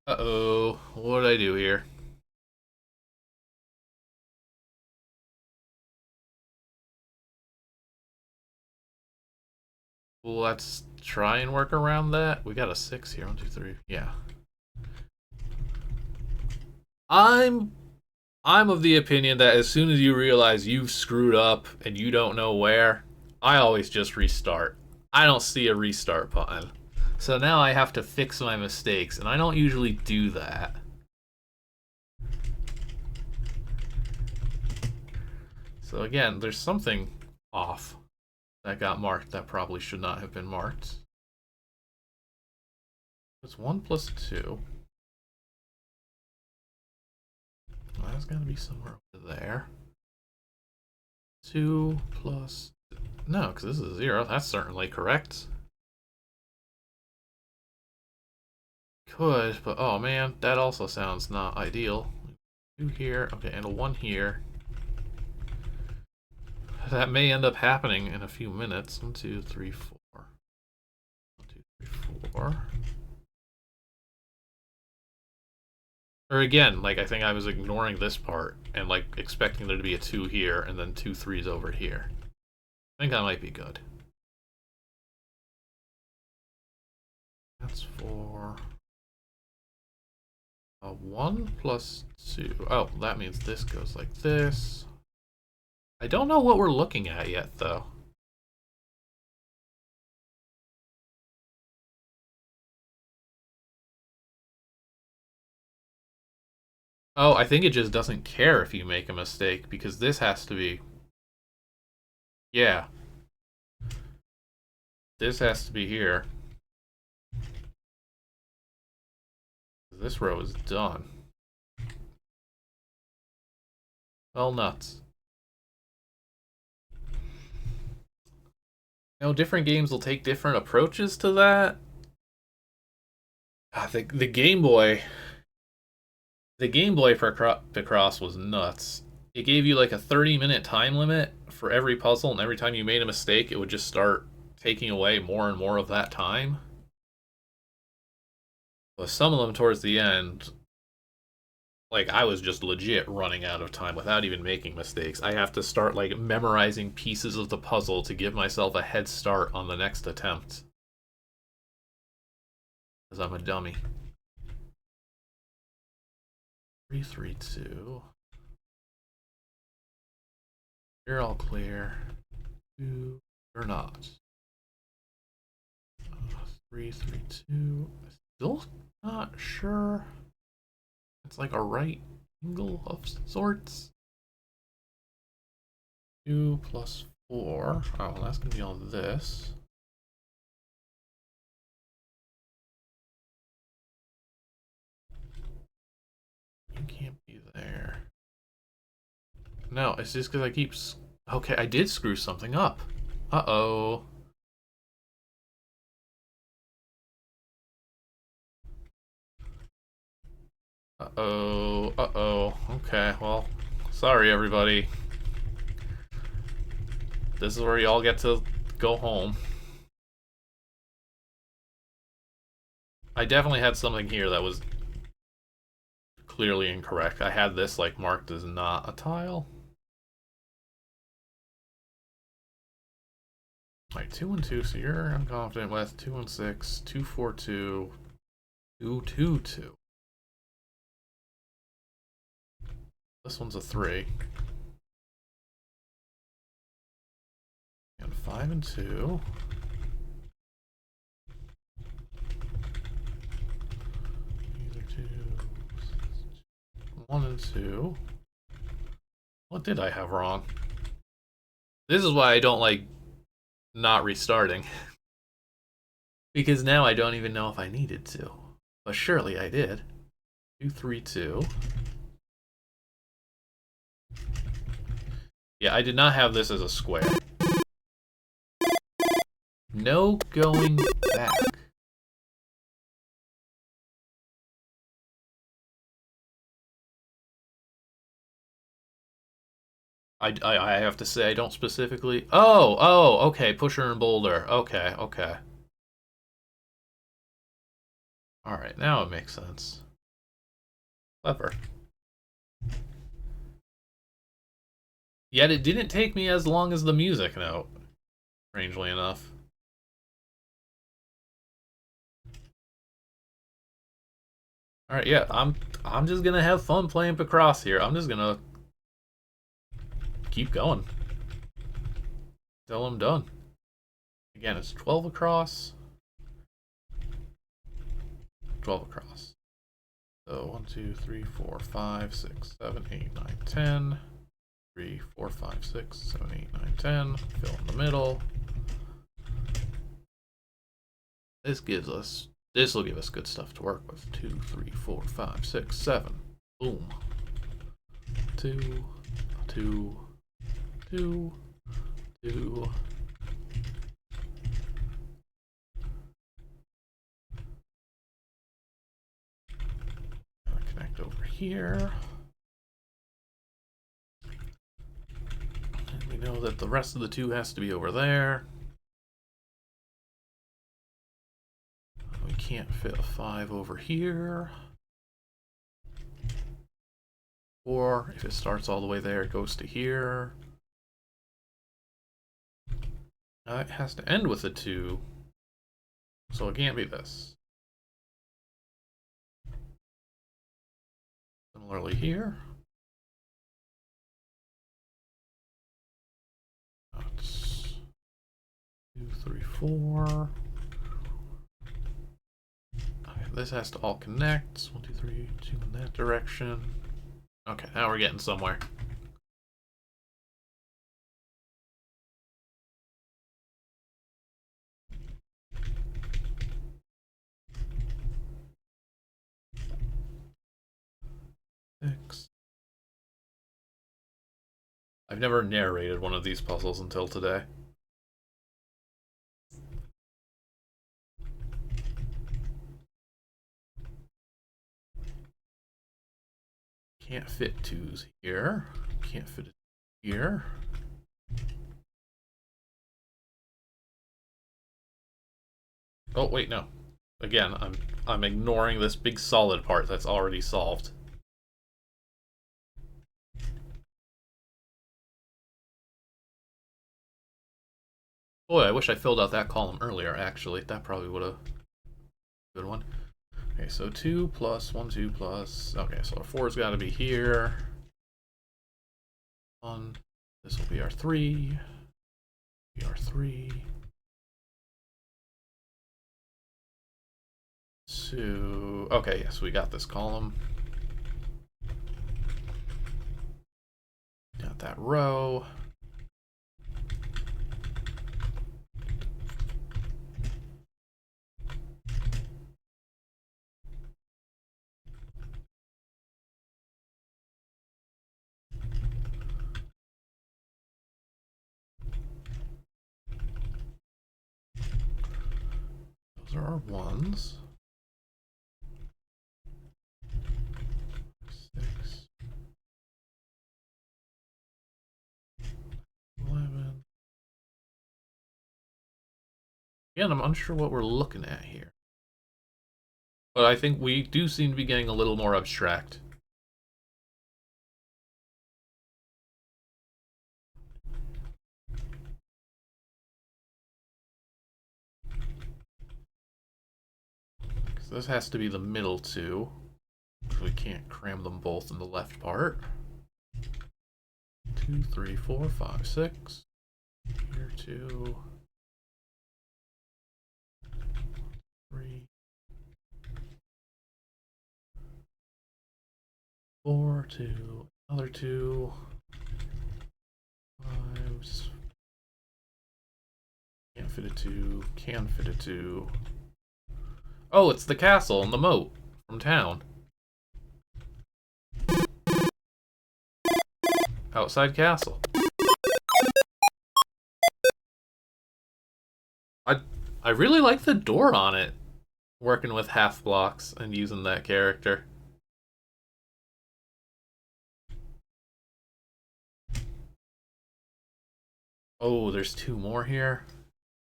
Uh-oh. What did I do here? Let's try and work around that. We got a 6 here. 1, 2, 3. Yeah. I'm of the opinion that as soon as you realize you've screwed up and you don't know where, I always just restart. I don't see a restart button. So now I have to fix my mistakes, and I don't usually do that. So again, there's something off that got marked that probably should not have been marked. It's 1 plus 2. Well, that's got to be somewhere over there. 2 plus... No, because this is 0. That's certainly correct. Could, but oh man, that also sounds not ideal. 2 here, okay, and a 1 here. That may end up happening in a few minutes. 1, 2, 3, 4. 1, 2, 3, 4. Or again, like I think I was ignoring this part and like expecting there to be a 2 here and then 2 3s over here. I think that might be good. That's 4. 1 plus 2. Oh, that means this goes like this. I don't know what we're looking at yet, though. Oh, I think it just doesn't care if you make a mistake, because this has to be... Yeah. This has to be here. This row is done. Well, nuts. Different games will take different approaches to that. I think the Game Boy Picross was nuts. It gave you like a 30-minute time limit for every puzzle, and every time you made a mistake, it would just start taking away more and more of that time. But some of them towards the end, like I was just legit running out of time without even making mistakes. I have to start like memorizing pieces of the puzzle to give myself a head start on the next attempt. Because I'm a dummy. 3, 3, 2. You're all clear. 2, you're not. 3, 3, 2. Still not sure. It's like a right angle of sorts. 2 plus 4. Oh, that's gonna be on this. You can't be there. No, it's just because I keep... Okay, I did screw something up. Uh-oh. Uh-oh. Uh-oh. Okay, well, sorry, everybody. This is where y'all get to go home. I definitely had something here that was clearly incorrect. I had this, like, marked as not a tile. Alright, 2 and 2, so you're unconfident with 2 and 6, 2, 4, 2, 2, 2, 2. This one's a 3. And 5 and 2. These are 2. 1 and 2. What did I have wrong? This is why I don't like not restarting. Because now I don't even know if I needed to. But surely I did. 2, 3, 2. Yeah, I did not have this as a square. No going back. I have to say I don't specifically... Oh, okay, pusher and boulder. Okay. Alright, now it makes sense. Clever. Yet it didn't take me as long as the music note, strangely enough. Alright, yeah, I'm just gonna have fun playing Picross here. I'm just gonna keep going till I'm done. Again, it's 12 across. 12 across. So 1, 2, 3, 4, 5, 6, 7, 8, 9, 10. 3, 4, 5, 6, 7, 8, 9, 10. Fill in the middle. This will give us good stuff to work with. 2, 3, 4, 5, 6, 7. Boom. 2, 2, 2, 2. Connect over here. And we know that the rest of the 2 has to be over there. We can't fit a 5 over here. Or if it starts all the way there, it goes to here. It has to end with a 2. So it can't be this. Similarly here. That's 2, 3, 4. Okay, this has to all connect. 1, 2, 3, 2 in that direction. Okay, now we're getting somewhere. Six. I've never narrated one of these puzzles until today. Can't fit 2s here. Can't fit it here. Oh wait, no. Again, I'm ignoring this big solid part that's already solved. Boy, I wish I filled out that column earlier, actually. That probably would have been a good one. Okay, so 2 plus 1, 2 plus. Okay, so our 4's got to be here. 1. This will be our 3. Be our 3. 2. Okay, yes, we got this column. Got that row. Those are our 1s. 6. 11. Again, I'm unsure what we're looking at here. But I think we do seem to be getting a little more abstract. So this has to be the middle 2. We can't cram them both in the left part. 2, 3, 4, 5, 6. Here 2. 3. 4, 2. Another 2. 5s. Can't fit a 2. Can fit a 2. Oh, it's the castle and the moat from town. Outside castle. I really like the door on it. Working with half blocks and using that character. Oh, there's 2 more here?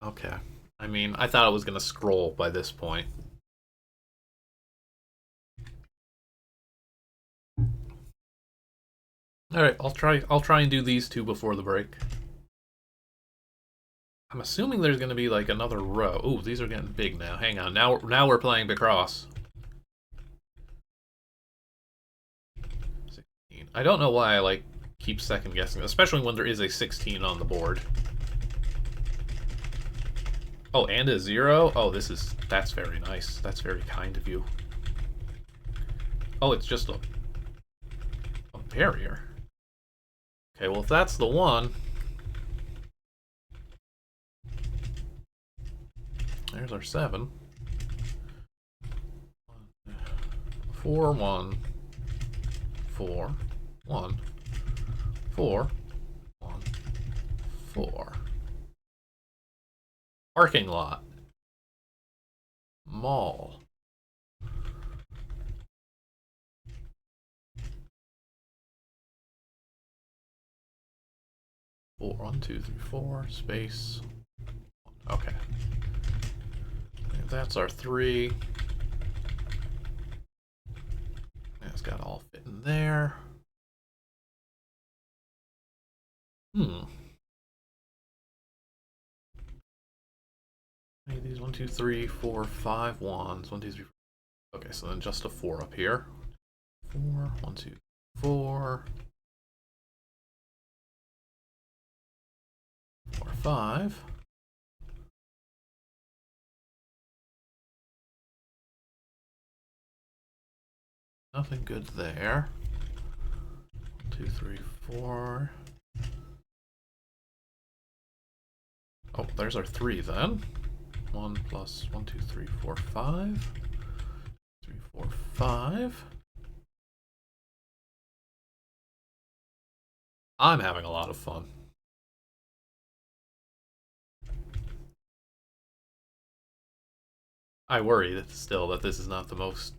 Okay. I mean, I thought it was going to scroll by this point. All right, I'll try and do these two before the break. I'm assuming there's going to be like another row. Ooh, these are getting big now. Hang on. Now we're playing Picross. 16. I don't know why I like keep second guessing, especially when there is a 16 on the board. Oh, and a 0? Oh, that's very nice. That's very kind of you. Oh, it's just a barrier. Okay, well, if that's the one, there's our 7. 4, 1, 4, 1, 4, 1, 4. Parking lot. Mall. Four, 1, 2, 3, 4, space. Okay. And that's our 3. That's got to all fit in there. These 1, 2, 3, 4, 5 ones. 1, 2, 3, 4. Okay, so then just a 4 up here. 4, 1, 2, 4. 4, 5. Nothing good there. 1, 2, 3, 4. Oh, there's our 3 then. 1 plus 1, 2, 3, 4, 5. 3, 4, 5. I'm having a lot of fun. I worry that still that this is not the most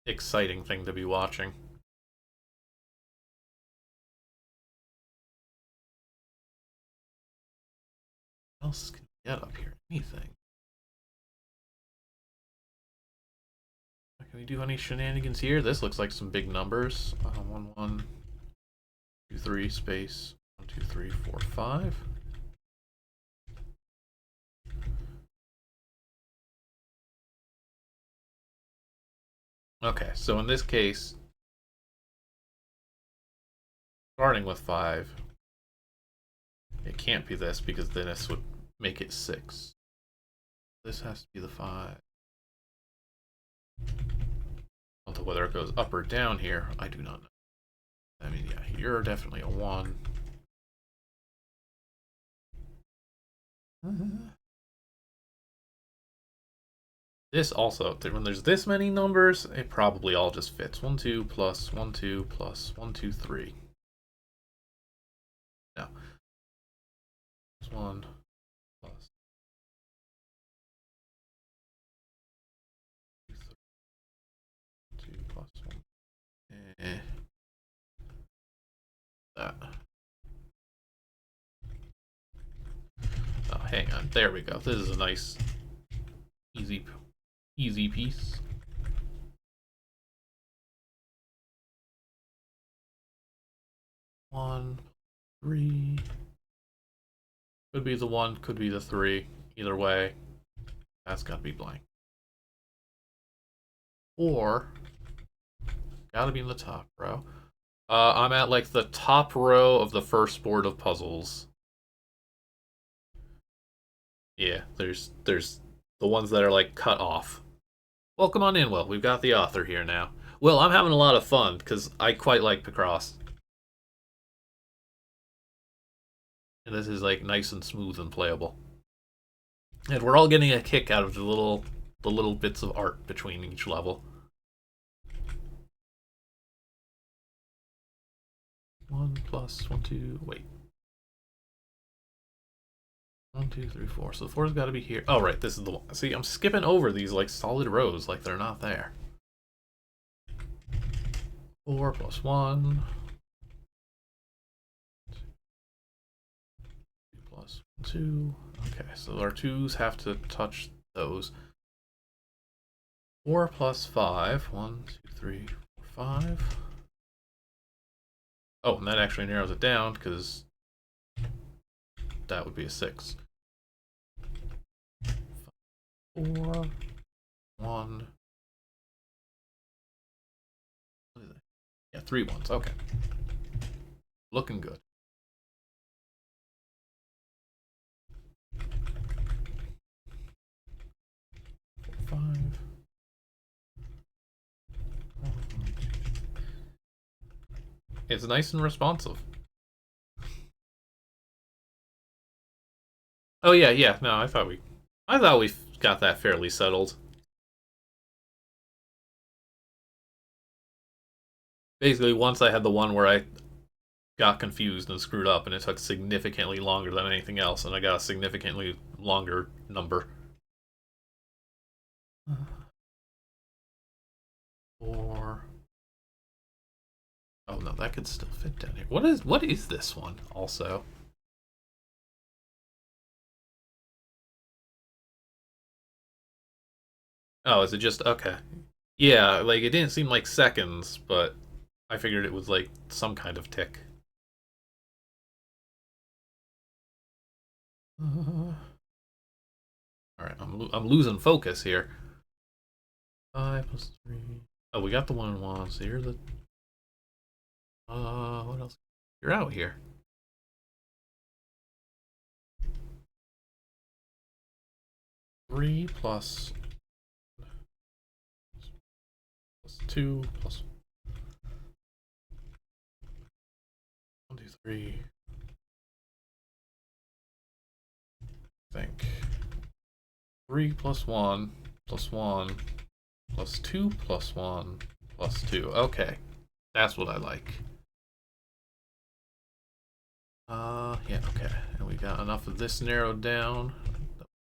exciting thing to be watching. What else can we get up here? Anything? Can we do any shenanigans here? This looks like some big numbers. 1, 1, 2, 3, space 1, 2, 3, 4, 5. Okay, so in this case, starting with 5, it can't be this because then this would make it 6. This has to be the 5. Although whether it goes up or down here, I do not know. I mean, yeah, you're definitely a 1. This also, when there's this many numbers, it probably all just fits. 1, 2 plus 1, 2 plus 1, 2, 3. No. 1 plus 2 plus 1. That. Oh, hang on. There we go. This is a nice, easy piece. One, 3. Could be the 1, could be the 3. Either way, that's got to be blank. 4. Gotta be in the top row. I'm at like the top row of the first board of puzzles. Yeah, there's the ones that are like cut off. Well, come on in, Will. We've got the author here now. Will, I'm having a lot of fun because I quite like Picross. And this is like nice and smooth and playable. And we're all getting a kick out of the little bits of art between each level. 1 plus 1, 2, wait. 1, 2, 3, 4. So the 4's got to be here. Oh, right, this is the one. See, I'm skipping over these like solid rows like they're not there. 4 plus 1. 2 plus 2. Okay, so our 2's have to touch those. 4 plus 5. 1, 2, 3, 4, 5. Oh, and that actually narrows it down, because that would be a 6. 4, 1. What is it? Yeah, 3 ones. Okay. Looking good. 5. It's nice and responsive. Oh yeah, yeah. No, I thought we got that fairly settled. Basically, once I had the one where I got confused and screwed up, and it took significantly longer than anything else, and I got a significantly longer number. 4. Oh no, that could still fit down here. What is this one also? Oh, is it just okay? Yeah, like it didn't seem like seconds, but I figured it was like some kind of tick. All right, I'm losing focus here. 5 plus 3. Oh, we got the 1 and 1. So you're the. What else? You're out here. 3 plus 2 plus 1, 2, 3. I think 3 plus 1 plus 1 plus 2 plus 1 plus 2. Okay, that's what I like. Yeah, okay. And we got enough of this narrowed down.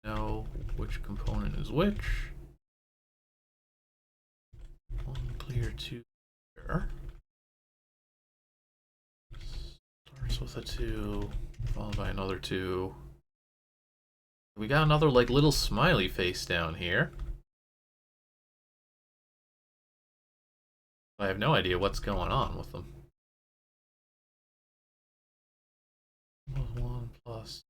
Know which component is which. 1 clear, 2 clear. Starts with a 2, followed by another 2. We got another like little smiley face down here. I have no idea what's going on with them. 1 plus.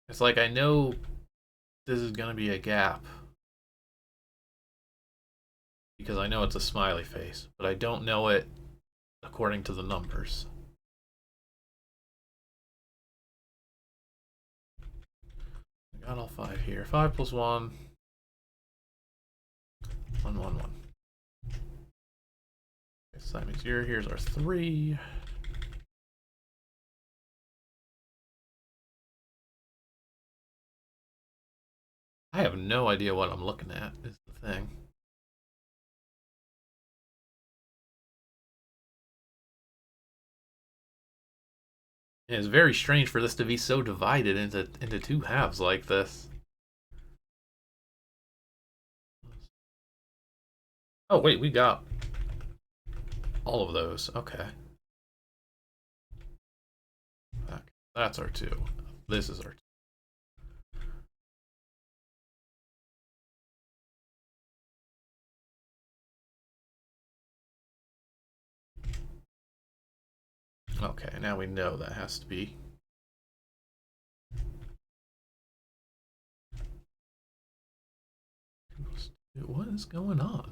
It's like I know this is gonna be a gap because I know it's a smiley face, but I don't know it according to the numbers. I got all 5 here. 5 plus 1. 1, 1, 1. Okay, so that means here's our 3. I have no idea what I'm looking at, is the thing. And it's very strange for this to be so divided into 2 halves like this. Oh wait, we got all of those. Okay. That's our 2. This is our 2. Okay, now we know that has to be. What is going on?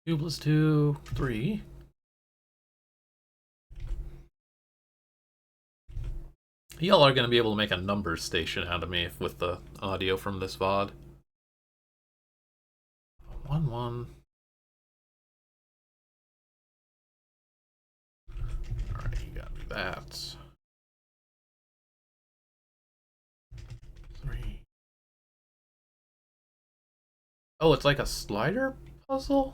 2 plus 2, 3. Y'all are going to be able to make a numbers station out of me with the audio from this VOD. 1, 1. Alright, you got me that. 3. Oh, it's like a slider puzzle?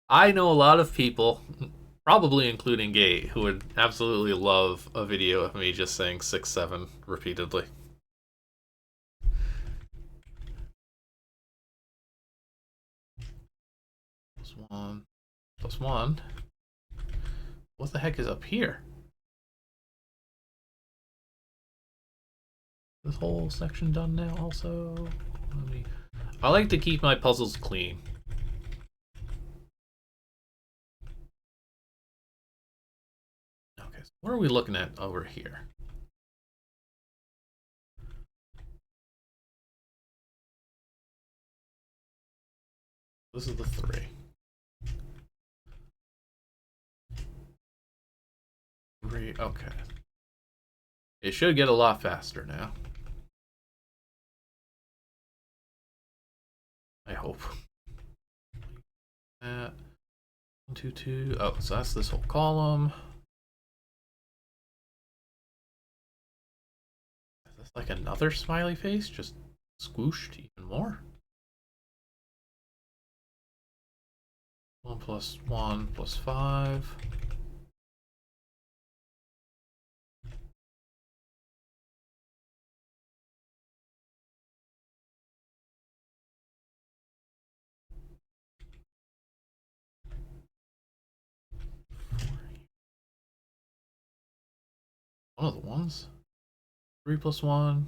I know a lot of people, probably including Gate, who would absolutely love a video of me just saying 6, 7 repeatedly. Plus 1. Plus 1. What the heck is up here? This whole section done now also? I like to keep my puzzles clean. Okay, so what are we looking at over here? This is the 3. 3, okay. It should get a lot faster now. I hope. 1, 2, 2. Oh, so that's this whole column. Is this like another smiley face? Just squooshed even more? 1 plus 1 plus 5. One of the ones. 3 plus 1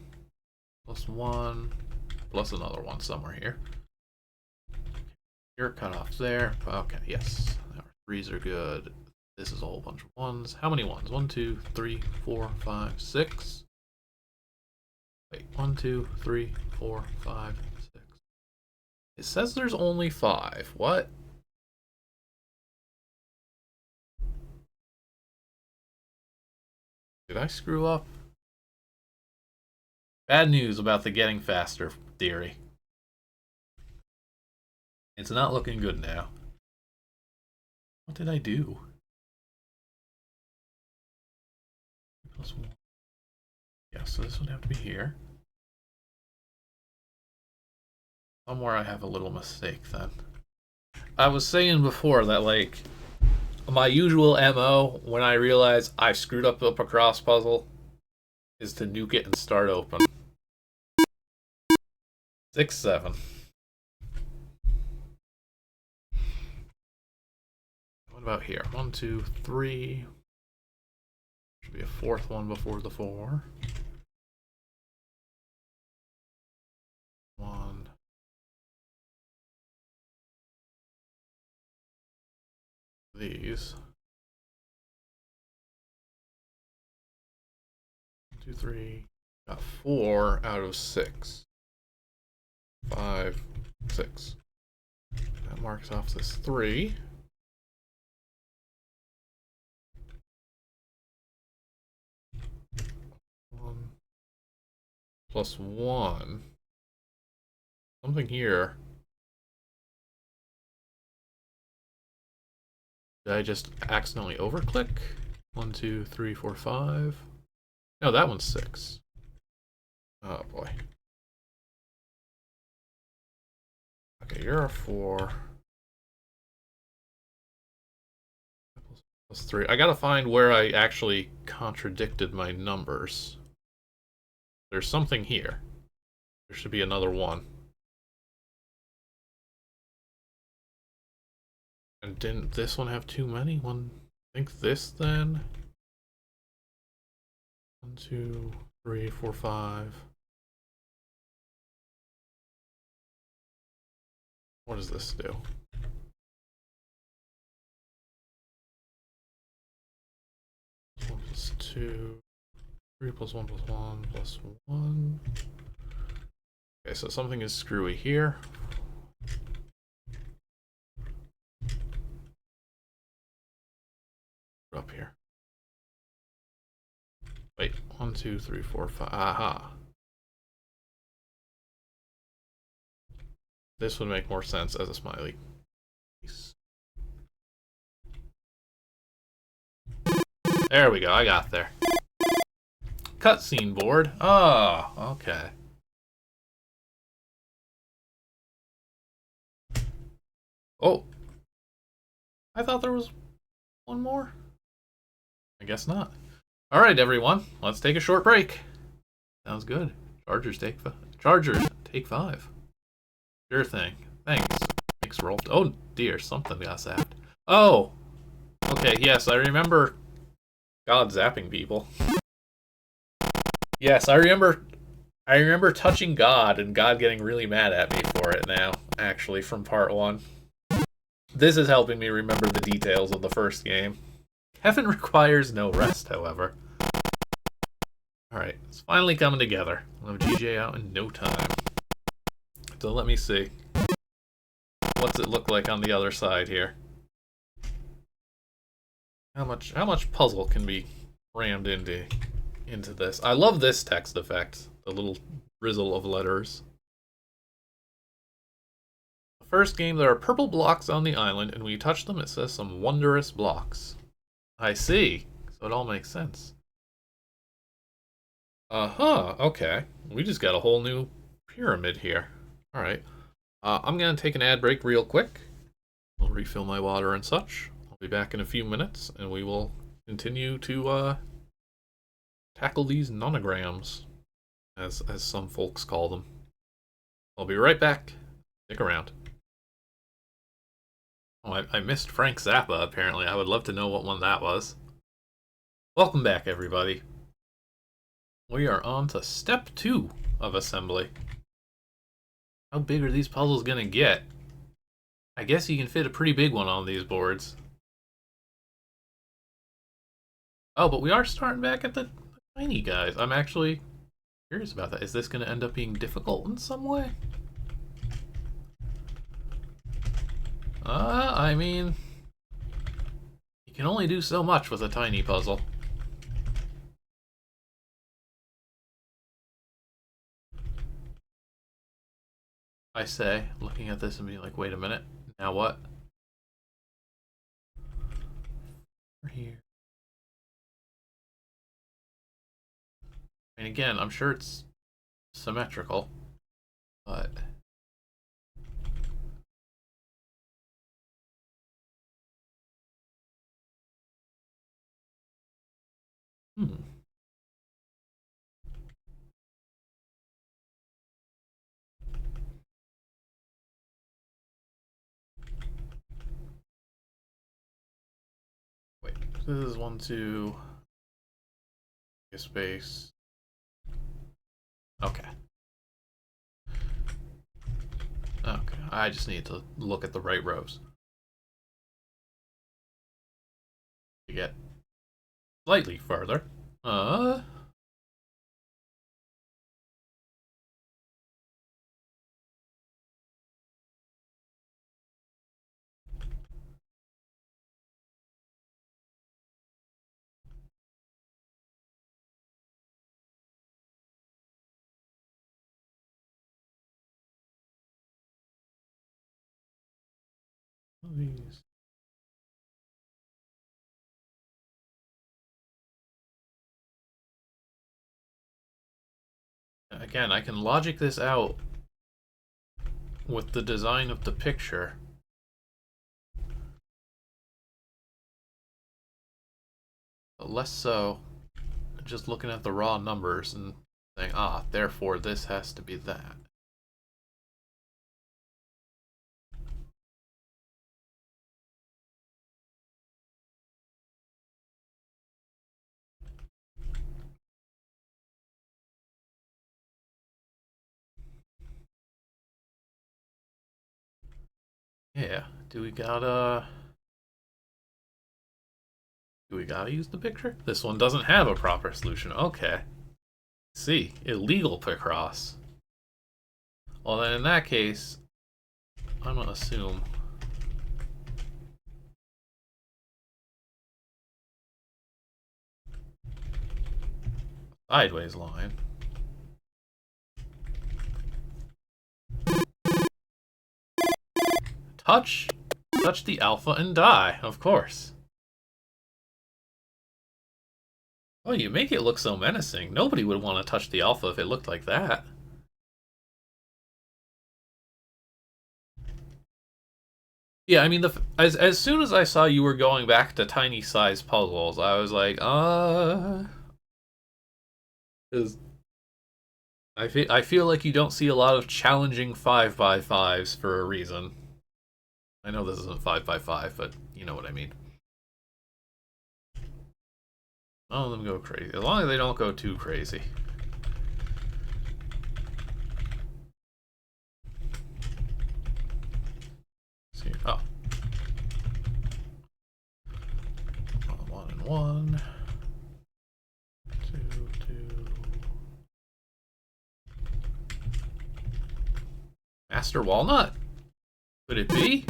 plus 1 plus another one somewhere here. You're cut off there. Okay, yes. 3s are good. This is a whole bunch of 1s. How many 1s? 1, 2, 3, 4, 5, 6. Wait, 1, 2, 3, 4, 5, 6. It says there's only 5. What? Did I screw up? Bad news about the getting faster theory. It's not looking good now. What did I do? Plus 1. Yeah, so this would have to be here. Somewhere I have a little mistake then. I was saying before that, like, my usual MO when I realize I screwed up a Picross puzzle is to nuke it and start open. 6, 7. What about here? 1, 2, 3. Should be a 4th one before the 4. 1. These. 1, 2, 3. Got 4 out of 6. 5, 6. That marks off this 3. Plus 1. Something here. Did I just accidentally overclick? 1, 2, 3, 4, 5. No, that one's 6. Oh boy. Okay, you're a 4. Plus 3. I gotta find where I actually contradicted my numbers. There's something here. There should be another 1. And didn't this one have too many? I think this then. 1, 2, 3, 4, 5. What does this do? One plus 2. 3 plus 1 plus 1 plus 1. Okay, so something is screwy here. Up here. Wait, 1, 2, 3, 4, 5. Aha. This would make more sense as a smiley. There we go, I got there. Cutscene board. Oh, okay. Oh. I thought there was one more. I guess not. All right, everyone. Let's take a short break. Sounds good. Chargers take 5. Sure thing. Thanks. Thanks, Rolf. Oh dear, something got zapped. Oh. Okay, yes, I remember God zapping people. Yes, I remember I remember touching God and God getting really mad at me for it now, actually, from part 1. This is helping me remember the details of the first game. Heaven requires no rest, however. Alright, it's finally coming together. We'll have GJ out in no time. So let me see. What's it look like on the other side here? How much puzzle can be rammed into this? I love this text effect. The little drizzle of letters. The first game, there are purple blocks on the island, and when you touch them, it says some wondrous blocks. I see. So it all makes sense. Uh-huh, okay. We just got a whole new pyramid here. Alright. I'm gonna take an ad break real quick. I'll refill my water and such. I'll be back in a few minutes, and we will continue to tackle these nonograms, as some folks call them. I'll be right back. Stick around. Oh, I missed Frank Zappa, apparently. I would love to know what one that was. Welcome back, everybody. We are on to step 2 of assembly. How big are these puzzles gonna get? I guess you can fit a pretty big one on these boards. Oh, but we are starting back at the tiny guys. I'm actually curious about that. Is this gonna end up being difficult in some way? I mean, you can only do so much with a tiny puzzle. I say, looking at this and being like, wait a minute, now what? Here. And again, I'm sure it's symmetrical, but wait, this is 1, 2, a space. Okay. Okay, I just need to look at the right rows to get slightly further. These. Again, I can logic this out with the design of the picture. But less so just looking at the raw numbers and saying, ah, therefore this has to be that. Yeah, do we gotta use the picture? This one doesn't have a proper solution. Okay. See, illegal Picross. Well then in that case, I'm gonna assume sideways line. Touch the alpha and die, of course. Oh, you make it look so menacing. Nobody would want to touch the alpha if it looked like that. Yeah, I mean, as soon as I saw you were going back to tiny size puzzles, I was like, because I feel like you don't see a lot of challenging 5x5s for a reason. I know this isn't 5x5, but you know what I mean. None of them go crazy, as long as they don't go too crazy. Master Walnut? Could it be?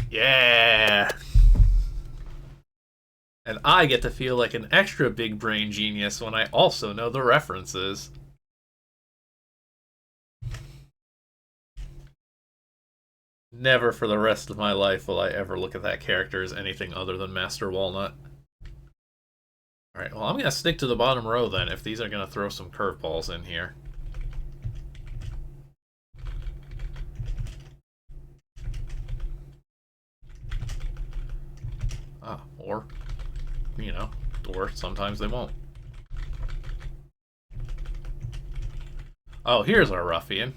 Yeah! And I get to feel like an extra big brain genius when I also know the references. Never for the rest of my life will I ever look at that character as anything other than Master Walnut. Alright, well, I'm going to stick to the bottom row then, if these are going to throw some curveballs in here. Or, you know, or sometimes they won't. Oh, here's our ruffian.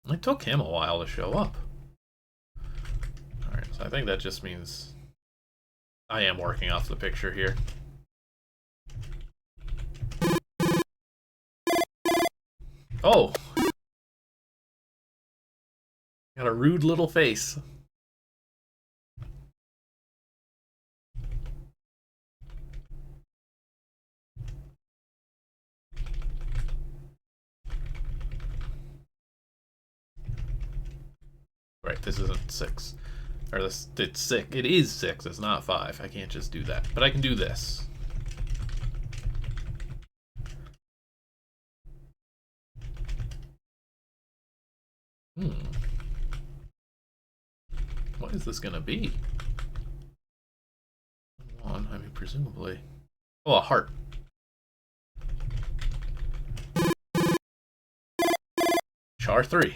It took him a while to show up. Alright, so I think that just means I am working off the picture here. Oh! Got a rude little face. Right, this isn't 6. Or this, it's 6. It is 6, it's not 5. I can't just do that. But I can do this. What is this gonna be? 1, I mean, presumably. Oh, a heart. Char 3.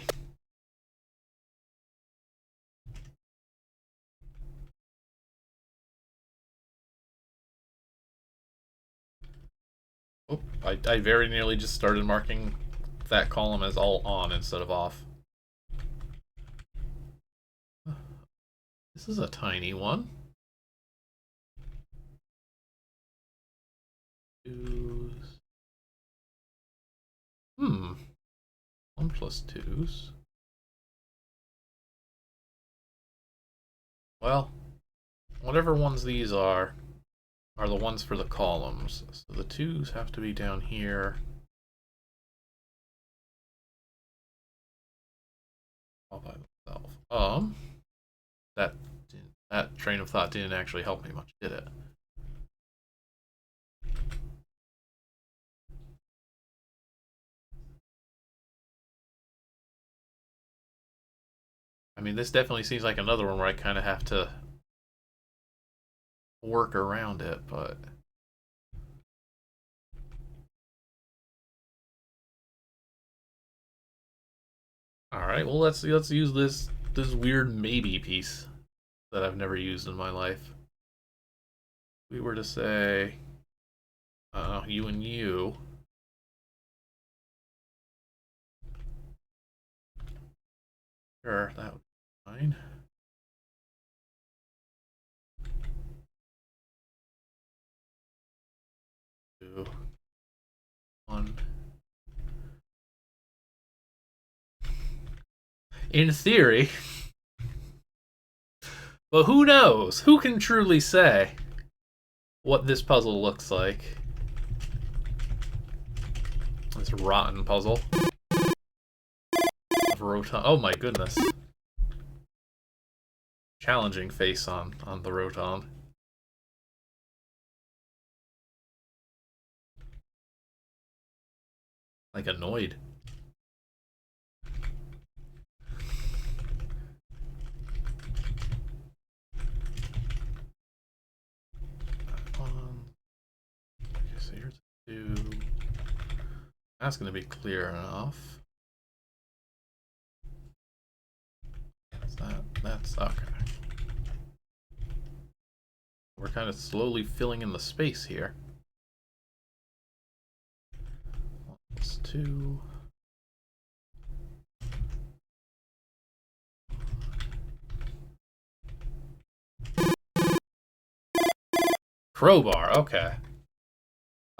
Oh, I very nearly just started marking that column as all on instead of off. This is a tiny one. 2s. 1 plus 2s. Well, whatever ones these are the ones for the columns. So the 2s have to be down here. All by themselves. That train of thought didn't actually help me much, did it? I mean, this definitely seems like another one where I kind of have to work around it, but all right. Well, let's use this weird maybe piece that I've never used in my life. We were to say, you and you. Sure, that would be fine. Two, 1. In theory. But who knows? Who can truly say what this puzzle looks like? This rotten puzzle. Roton. Oh my goodness. Challenging face on the Roton. Like annoyed. So here's 2. That's going to be clear enough. That's okay. We're kind of slowly filling in the space here. 1 plus 2. Crowbar, okay.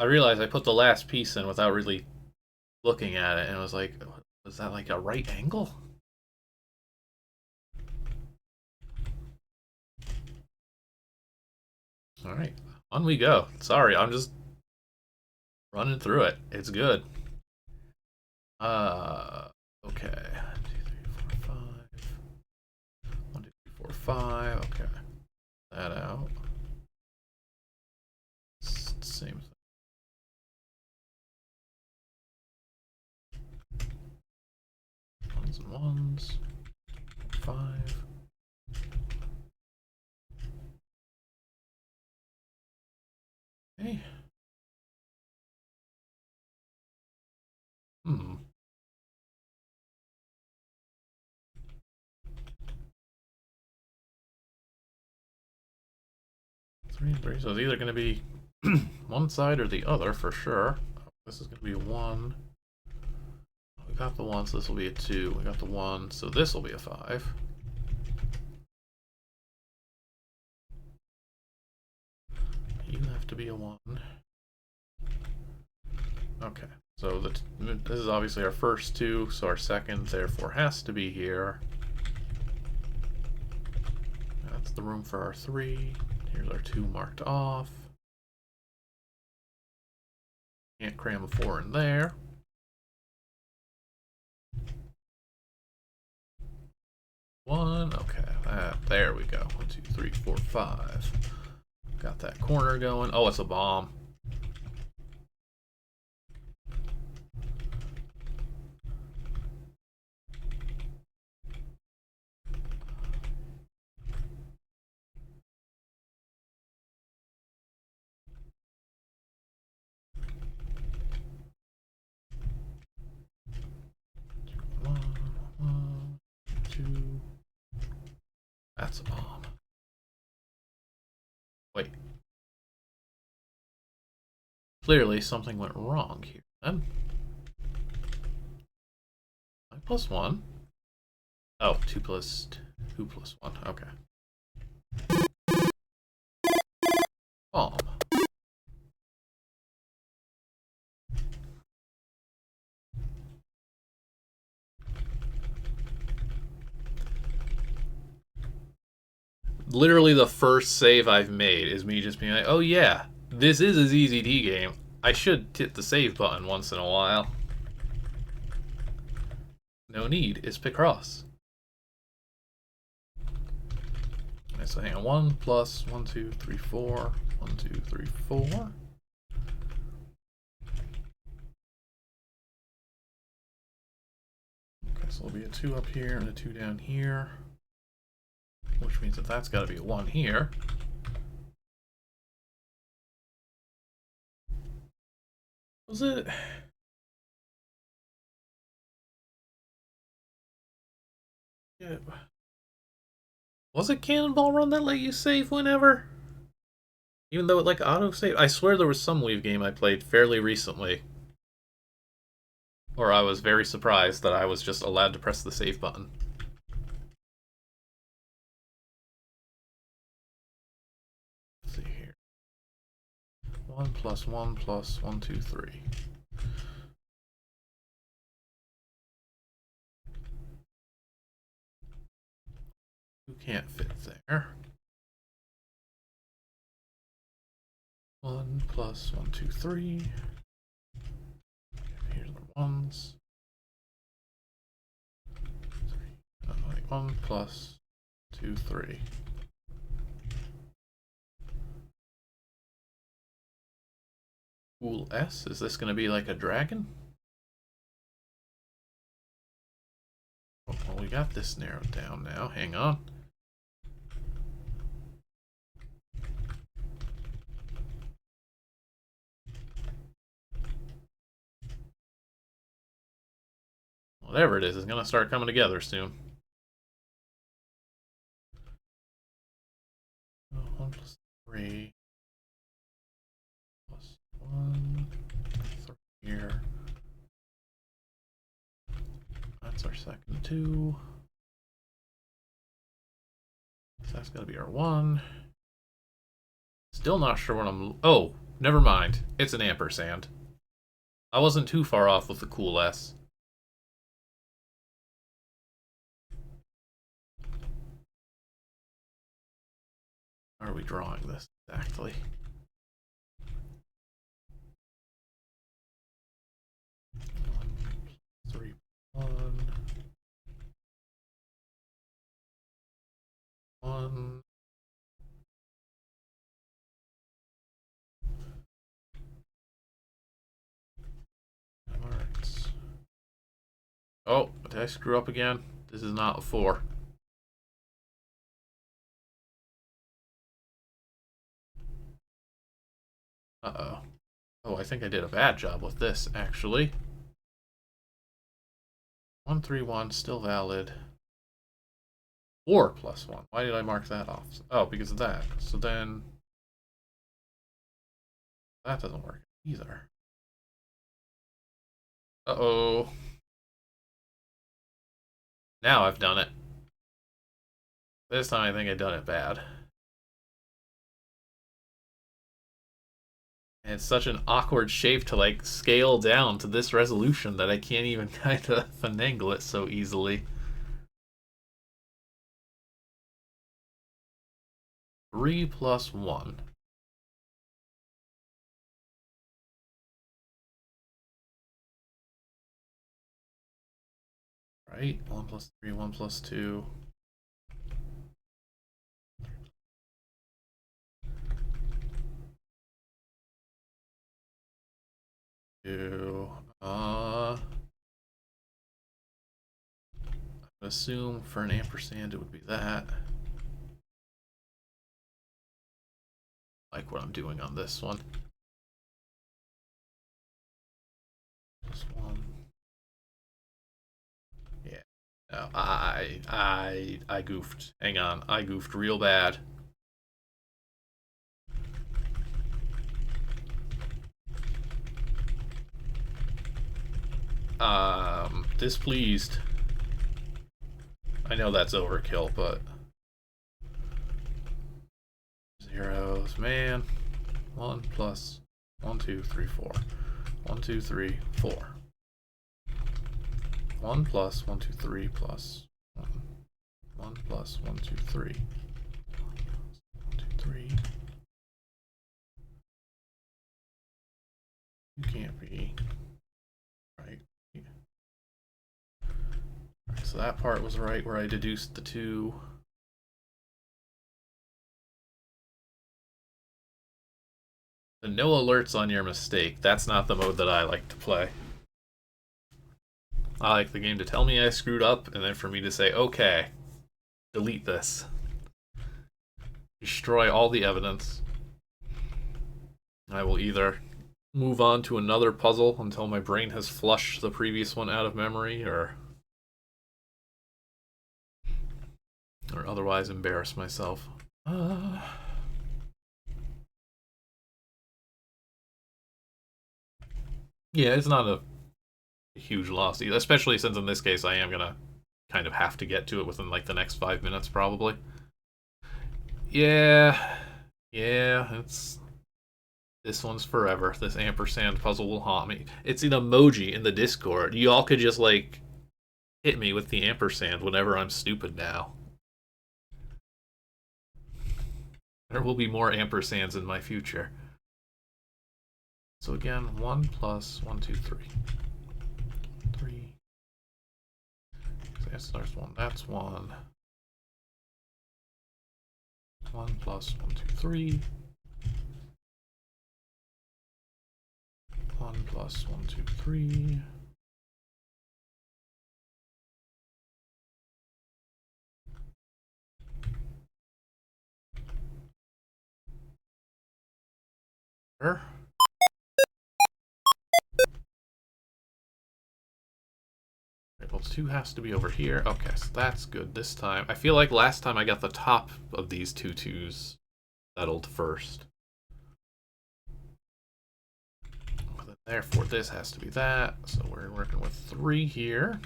I realized I put the last piece in without really looking at it, and I was like, was that like a right angle? Alright, on we go. Sorry, I'm just running through it. It's good. Okay. 1, 2, 3, 4, 5. 1, 2, 3, 4, 5. Okay. That out. Same thing. Ones and ones. 5. Okay. Hmm. 3 and 3. So it's either going to be one side or the other for sure. This is going to be a 1. We got the 1, so this will be a 2. We got the 1, so this will be a 5. You have to be a 1. Okay, so this is obviously our first 2, so our second therefore has to be here. That's the room for our 3. Here's our 2 marked off. Can't cram a 4 in there. One, okay, there we go. 1, 2, 3, 4, 5. Got that corner going. Oh, it's a bomb. One, 2. That's a bomb. Wait. Clearly something went wrong here then. 5 plus 1. Oh, 2 plus 2 plus 1. Okay. Bomb. Literally the first save I've made is me just being like, oh yeah, this is a ZZT game. I should hit the save button once in a while. No need, it's Picross. Okay, so hang on, 1 plus 1, 2, 3, 4. 1, 2, 3, 4. Okay, so there'll be a 2 up here and a 2 down here. Which means that that's got to be a 1 here. Was it? Yeah. Was it Cannonball Run that let you save whenever? Even though it like auto-save? I swear there was some Wii game I played fairly recently. Or I was very surprised that I was just allowed to press the save button. Let's see here. 1 plus 1 plus 1, 2, 3. Who can't fit there? 1 plus 1, 2, 3. Here's the ones. 1 plus 2, 3. Cool S. Is this going to be like a dragon? Oh, well, we got this narrowed down now. Hang on. Whatever it is going to start coming together soon. 1 plus 3 plus 1, 3 here. That's our second 2. So that's got to be our 1. Still not sure what I'm... Oh, never mind. It's an ampersand. I wasn't too far off with the cool S. How are we drawing this exactly? one. Marks. Oh, did I screw up again? This is not a 4. Uh-oh. Oh, I think I did a bad job with this, actually. 131, still valid. 4 plus 1. Why did I mark that off? Oh, because of that. So then... that doesn't work either. Uh-oh. Now I've done it. This time I think I've done it bad. And it's such an awkward shape to like scale down to this resolution that I can't even kind of finagle it so easily. 3 plus 1. Right? 1 plus 3, 1 plus 2. I assume for an ampersand it would be that. Like what I'm doing on this one. Plus 1. Yeah. No, I goofed. Hang on, I goofed real bad. Displeased. I know that's overkill, but zeros, man. 1 plus 1, 2, 3, 4. 1, 2, 3, 4. 1 plus 1, 2, 3 plus 1. 1 plus 1, 2, 3. 1, 2, 3. You can't be right. Alright, so that part was right where I deduced the 2. The no alerts on your mistake. That's not the mode that I like to play. I like the game to tell me I screwed up, and then for me to say, okay, delete this. Destroy all the evidence. I will either move on to another puzzle until my brain has flushed the previous one out of memory, or otherwise embarrass myself. Yeah, it's not a huge loss, especially since in this case I am gonna kind of have to get to it within like the next 5 minutes probably. Yeah, it's this one's forever. This ampersand puzzle will haunt me. It's an emoji in the Discord. You all could just like hit me with the ampersand whenever I'm stupid now. There will be more ampersands in my future. So again, 1 plus 1, 2, 3. 3. That's 1. That's 1. 1 plus 1, 2, 3. 1 plus 1, 2, 3. Sure. Well, 2 has to be over here. Okay, so that's good this time. I feel like last time I got the top of these 2 2s settled first. Therefore, this has to be that. So we're working with 3 here.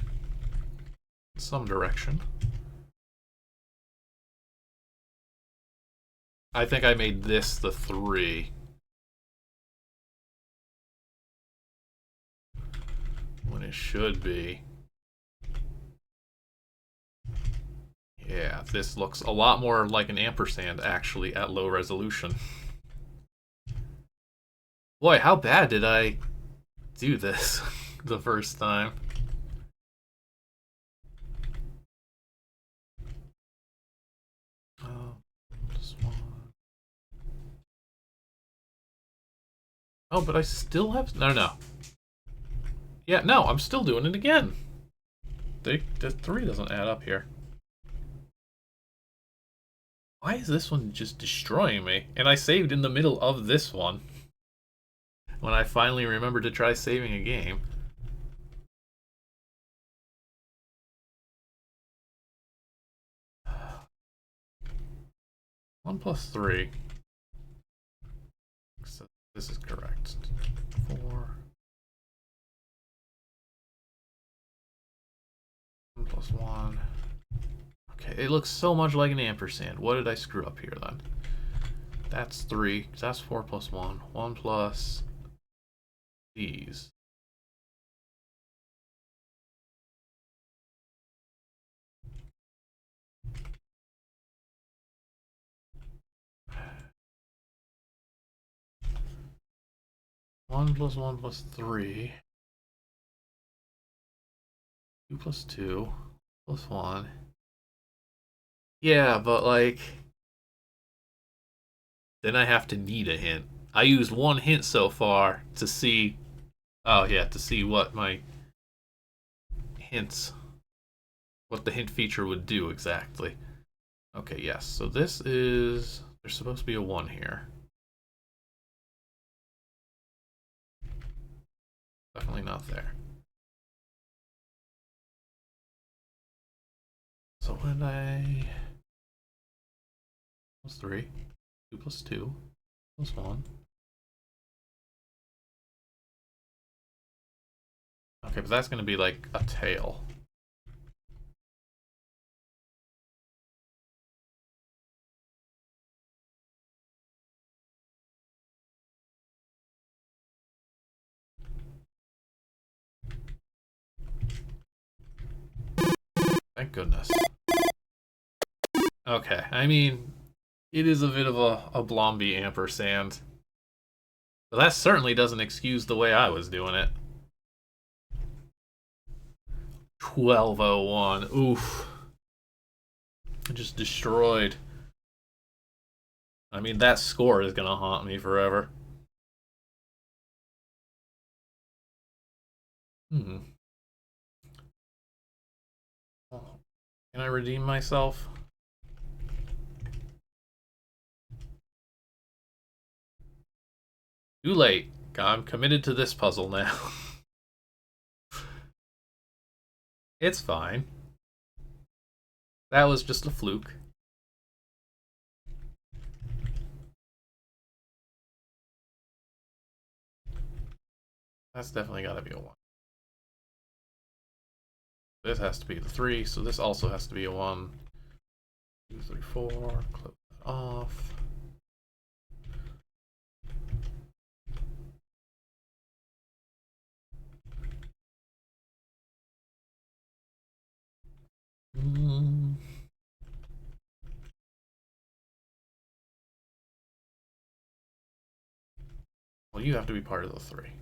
In some direction. I think I made this the 3. When it should be. Yeah, this looks a lot more like an ampersand, actually, at low resolution. Boy, how bad did I do this the first time? Oh. Oh, but I still have... No. Yeah, no, I'm still doing it again. The 3 doesn't add up here. Why is this one just destroying me? And I saved in the middle of this one. When I finally remembered to try saving a game. One plus 3. So this is correct. 4. 1 plus 1. Okay, it looks so much like an ampersand. What did I screw up here then? That's 3. That's 4 plus 1. 1 plus these. One plus 3. 2 plus 2 plus 1. Yeah, but like... Then I have to need a hint. I used one hint so far to see... Oh yeah, to see what my hints... What the hint feature would do exactly. Okay, yes. So this is... There's supposed to be a 1 here. Definitely not there. So when I... Plus 3. 2 plus 2. Plus 1. Okay, but that's going to be like a tail. Thank goodness. Okay, I mean, it is a bit of a Blomby ampersand. But that certainly doesn't excuse the way I was doing it. 1201. Oof. Just destroyed. I mean, that score is going to haunt me forever. Can I redeem myself? Too late. I'm committed to this puzzle now. It's fine. That was just a fluke. That's definitely got to be a 1. This has to be the 3, so this also has to be a 1. 2, 3, 4. Close that off. Well, you have to be part of the 3. Which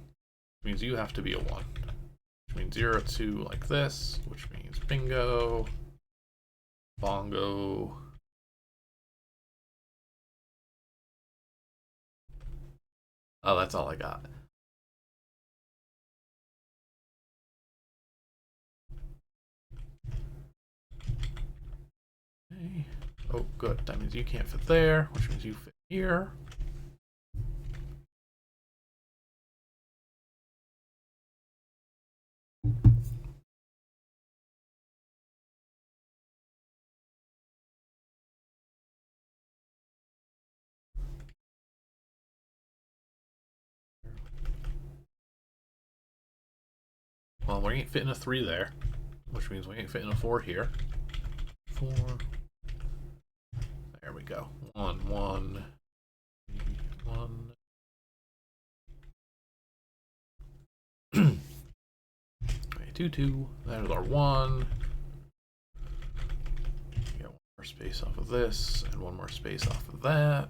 means you have to be a 1. Which means 0, 2 like this, which means bingo, bongo. Oh, that's all I got. Okay. Oh, good. That means you can't fit there, which means you fit here. Well, we ain't fitting a 3 there, which means we ain't fitting a 4 here. 4. There we go. 1, 1, 1. 2, 2. There's our 1. Get 1 more space off of this, and 1 more space off of that.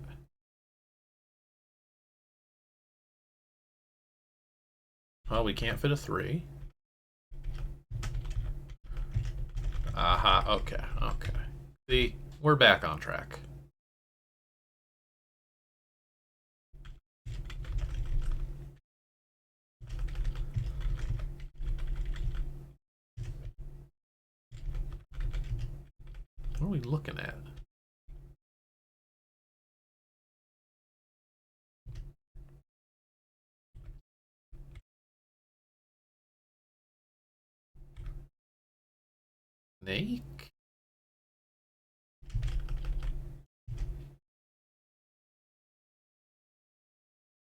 Well, we can't fit a 3. Aha, okay. See, we're back on track. What are we looking at? Snake?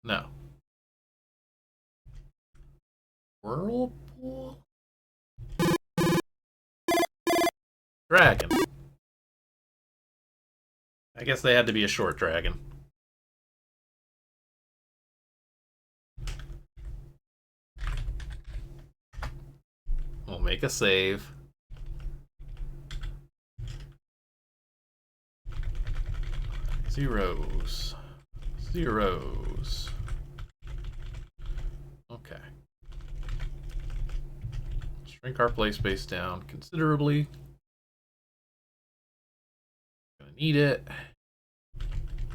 No. Whirlpool? Dragon. I guess they had to be a short dragon. We'll make a save. Zeros. Zeros. Okay. Shrink our play space down considerably. Gonna need it.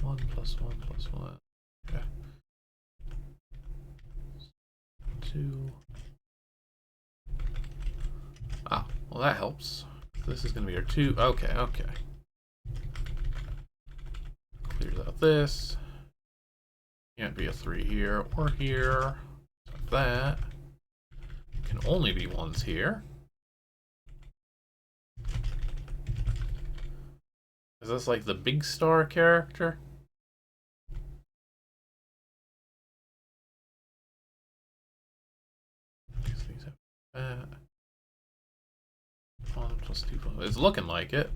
1 + 1 + 1. Okay. 2. Ah, well that helps. This is gonna be our 2. Okay, okay. Clears out this. Can't be a 3 here or here. Like that. Can only be 1s here. Is this like the big star character? That. 1 + 2. It's looking like it.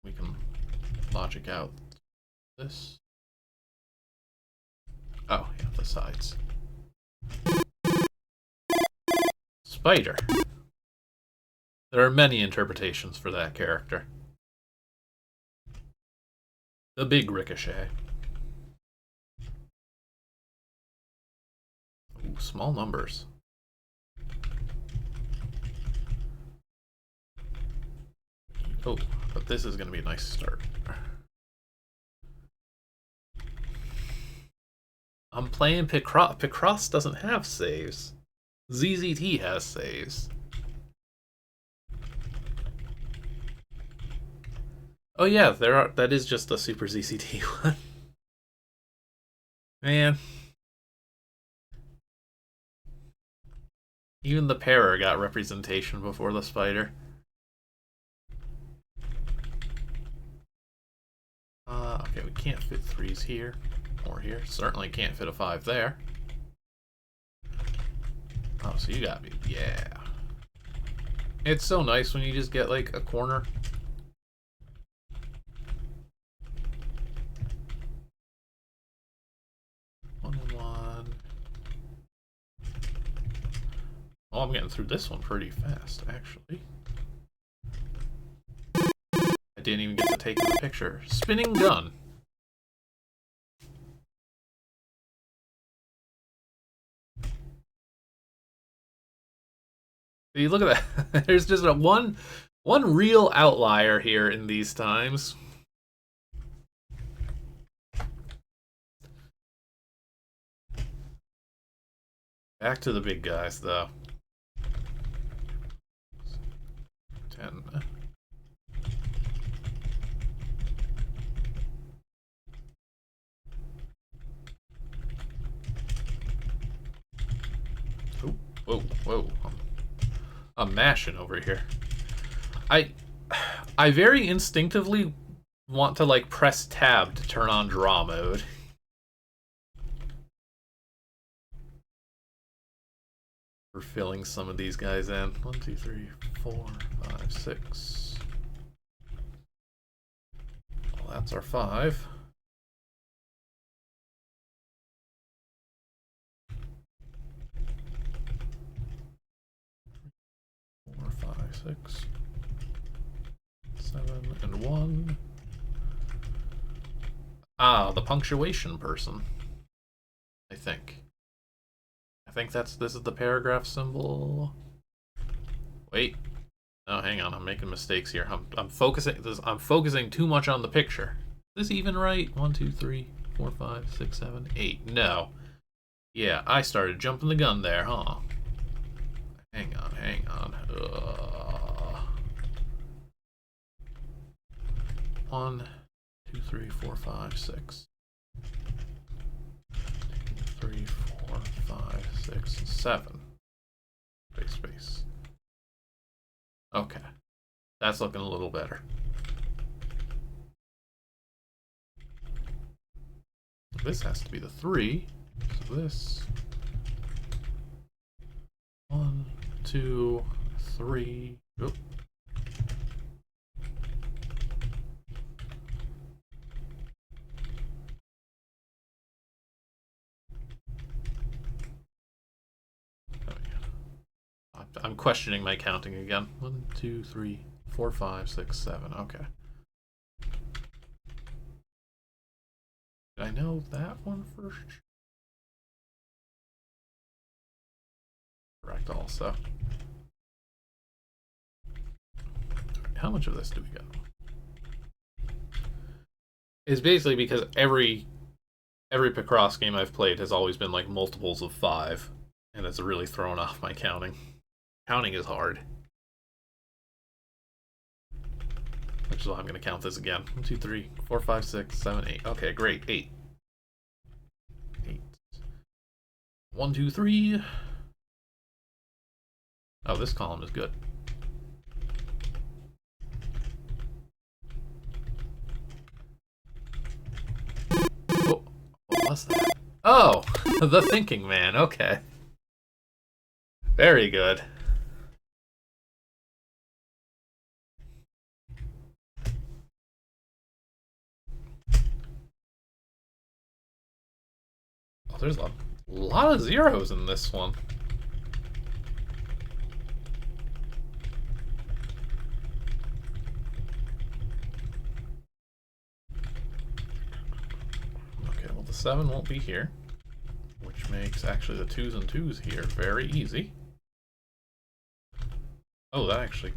We can logic out this. Oh, yeah, the sides. Spider. There are many interpretations for that character. The big Ricochet. Ooh, small numbers. Oh, but this is going to be a nice start. I'm playing Picross. Picross doesn't have saves. ZZT has saves. Oh yeah, there are. That is just a Super ZZT one. Man. Even the Parror got representation before the Spider. Okay, we can't fit 3s here or here. Certainly can't fit a 5 there. Oh, so you got me. Yeah. It's so nice when you just get like a corner. One and one. Oh, I'm getting through this one pretty fast, actually. I didn't even get to take the picture. Spinning gun. See, look at that. There's just a one real outlier here in these times. Back to the big guys, though. 10. Oh, whoa, whoa. I'm mashing over here. I very instinctively want to like press tab to turn on draw mode. We're filling some of these guys in. 1, 2, 3, 4, 5, 6. Well, that's our 5. Four, 5, 6, 7, and 1. Ah, the punctuation person. I think this is the paragraph symbol. Wait. Oh, hang on. I'm making mistakes here. I'm focusing too much on the picture. Is this even right? 1, 2, 3, 4, 5, 6, 7, 8. No. Yeah, I started jumping the gun there, huh? Hang on, hang on. 1, 2, 3, 4, 5, 6. 3, 4, 5, 6, 7. Space, space. Okay. That's looking a little better. This has to be the 3. So this. 1, 2, 3. Oop. I'm questioning my counting again. 1, 2, 3, 4, 5, 6, 7. Okay. Did I know that one first? Correct also. How much of this do we got? It's basically because every Picross game I've played has always been like multiples of 5, and it's really thrown off my counting. Counting is hard. Which is why I'm going to count this again. 1, 2, 3, 4, 5, 6, 7, 8. Okay, great. 8. 8. 1, 2, 3. Oh, this column is good. Oh, what was that? Oh, the thinking man. Okay. Very good. Oh, there's a lot of zeros in this one. Okay, well the 7 won't be here, which makes actually the 2s and 2s here very easy. Oh, that actually...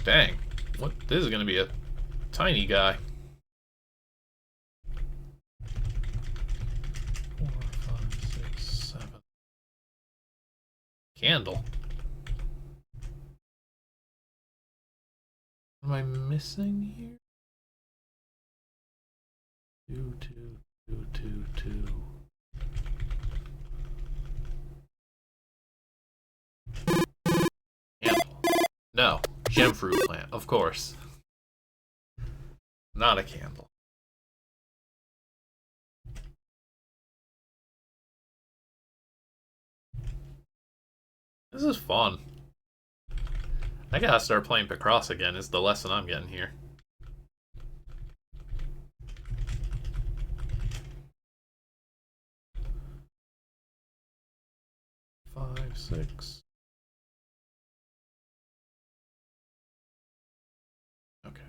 Dang. What? This is going to be a tiny guy. 4, 5, 6, 7. Candle. What am I missing here? 2, 2, 2, 2, 2. Candle. No. Gem fruit plant, of course. Not a candle. This is fun. I gotta start playing Picross again, is the lesson I'm getting here. Five, 6. Okay.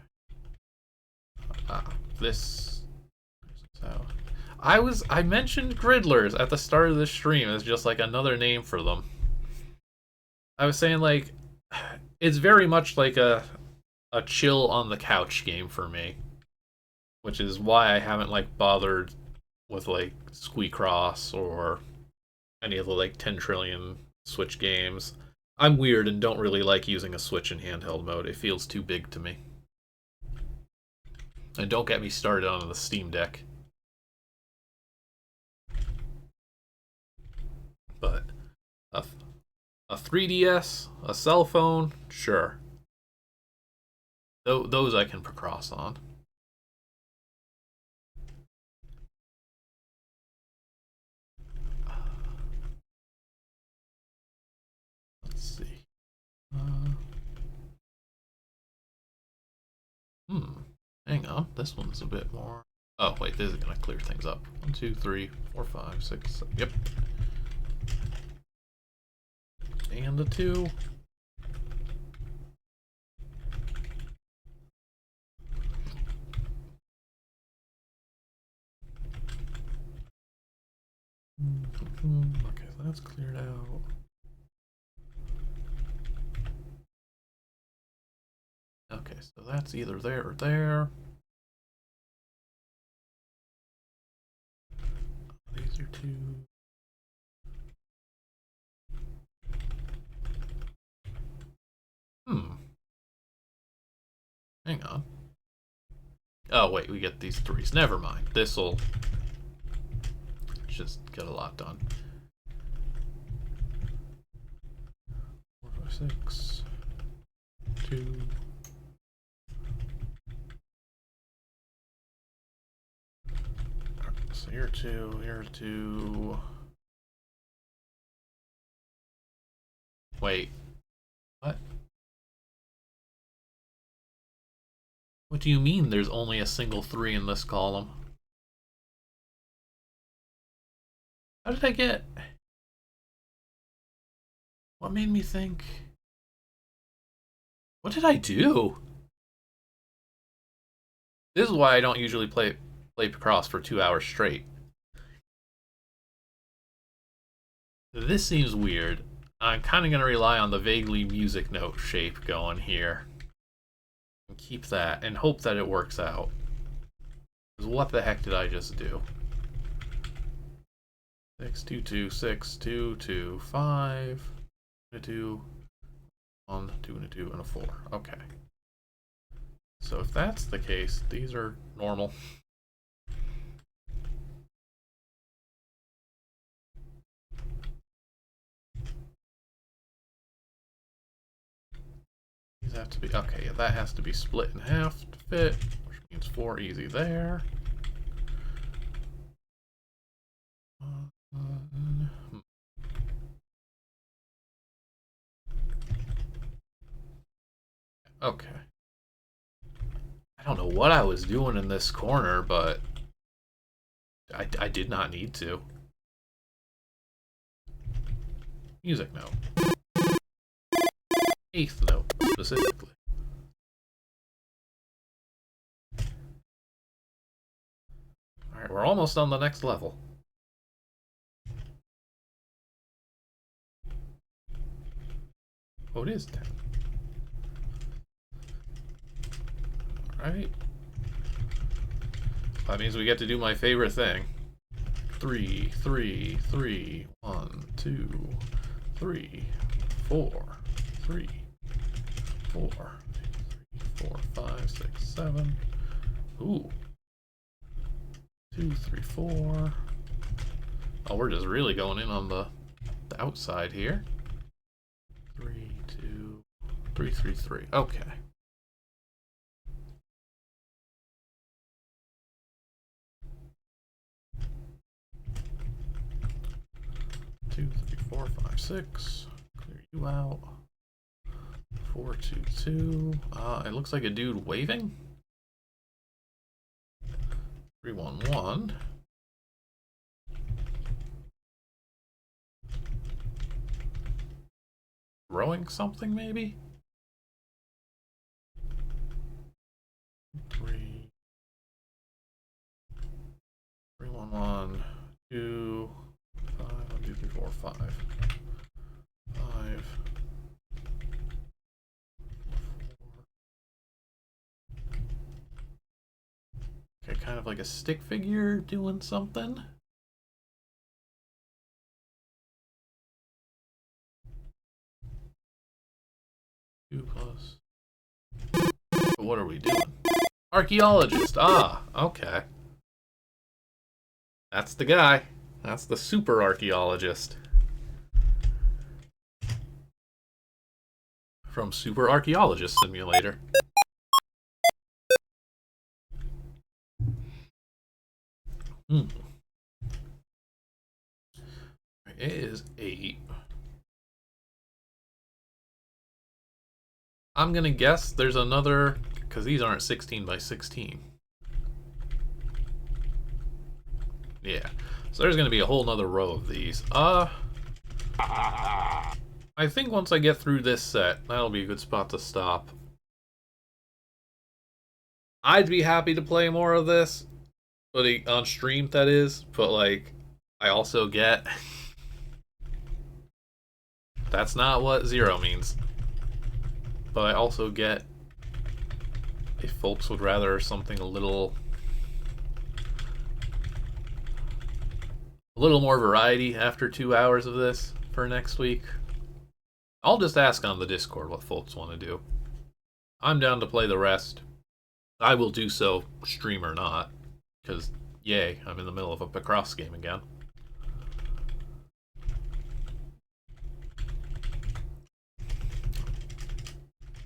This. So, I mentioned Griddlers at the start of the stream as just like another name for them. I was saying like, it's very much like a chill on the couch game for me, which is why I haven't like bothered with like Squeecross or any of the like 10 trillion Switch games. I'm weird and don't really like using a Switch in handheld mode. It feels too big to me. And don't get me started on the Steam Deck. But a 3DS, a cell phone, sure. Those I can Picross on. Let's see. Hang on. This one's a bit more. Oh, wait, this is going to clear things up. 1, 2, 3, 4, 5, 6, 7. Yep. And a 2. Okay, so that's cleared out. Okay, so that's either there or there. These are 2. Hang on. Oh, wait, we get these 3s. Never mind. This'll just get a lot done. 4, 5, 6, 2. Right, so here 2, here 2. Wait. What? What do you mean there's only a single 3 in this column? How did I get... What made me think... What did I do? This is why I don't usually play Picross for 2 hours straight. This seems weird. I'm kind of going to rely on the vaguely music note shape going here. And keep that and hope that it works out. Because what the heck did I just do? 6, 2, 2, 6, 2, 2, 5, 2, 1, 2, and a 2, and a 4. Okay. So if that's the case, these are normal. These have to be, okay, yeah, that has to be split in half to fit, which means 4 easy there. Okay. I don't know what I was doing in this corner, but I did not need to. Music note. 8th note, specifically. Alright, we're almost on the next level. Oh, it is 10. Alright. That means we get to do my favorite thing. 3, 3, 3, 1, 2, 3, 4, 3, 4, 3, 4, 5, 6, 7. Ooh. 2, 3, 4. Oh, we're just really going in on the outside here. 3, 2, 3, 3, 3. Okay. 2, 3, 4, 5, 6. Clear you out. 4, 2, 2. It looks like a dude waving. 3, 1, 1. Throwing something, maybe? 3, 3, 1, 1, 2, 5, 1, 2, 3, 4, 5. 5. Okay, kind of like a stick figure doing something. Two plus. But what are we doing? Archaeologist. Ah, okay. That's the guy. That's the super archaeologist. From Super Archaeologist Simulator. It is 8. I'm gonna guess there's another, because these aren't 16 by 16. Yeah, so there's gonna be a whole nother row of these. I think once I get through this set, that'll be a good spot to stop. I'd be happy to play more of this, but on stream, that is. But like, I also get that's not what 0 means. But I also get if folks would rather something a little more variety after 2 hours of this for next week. I'll just ask on the Discord what folks want to do. I'm down to play the rest. I will do so, stream or not, because yay, I'm in the middle of a Picross game again.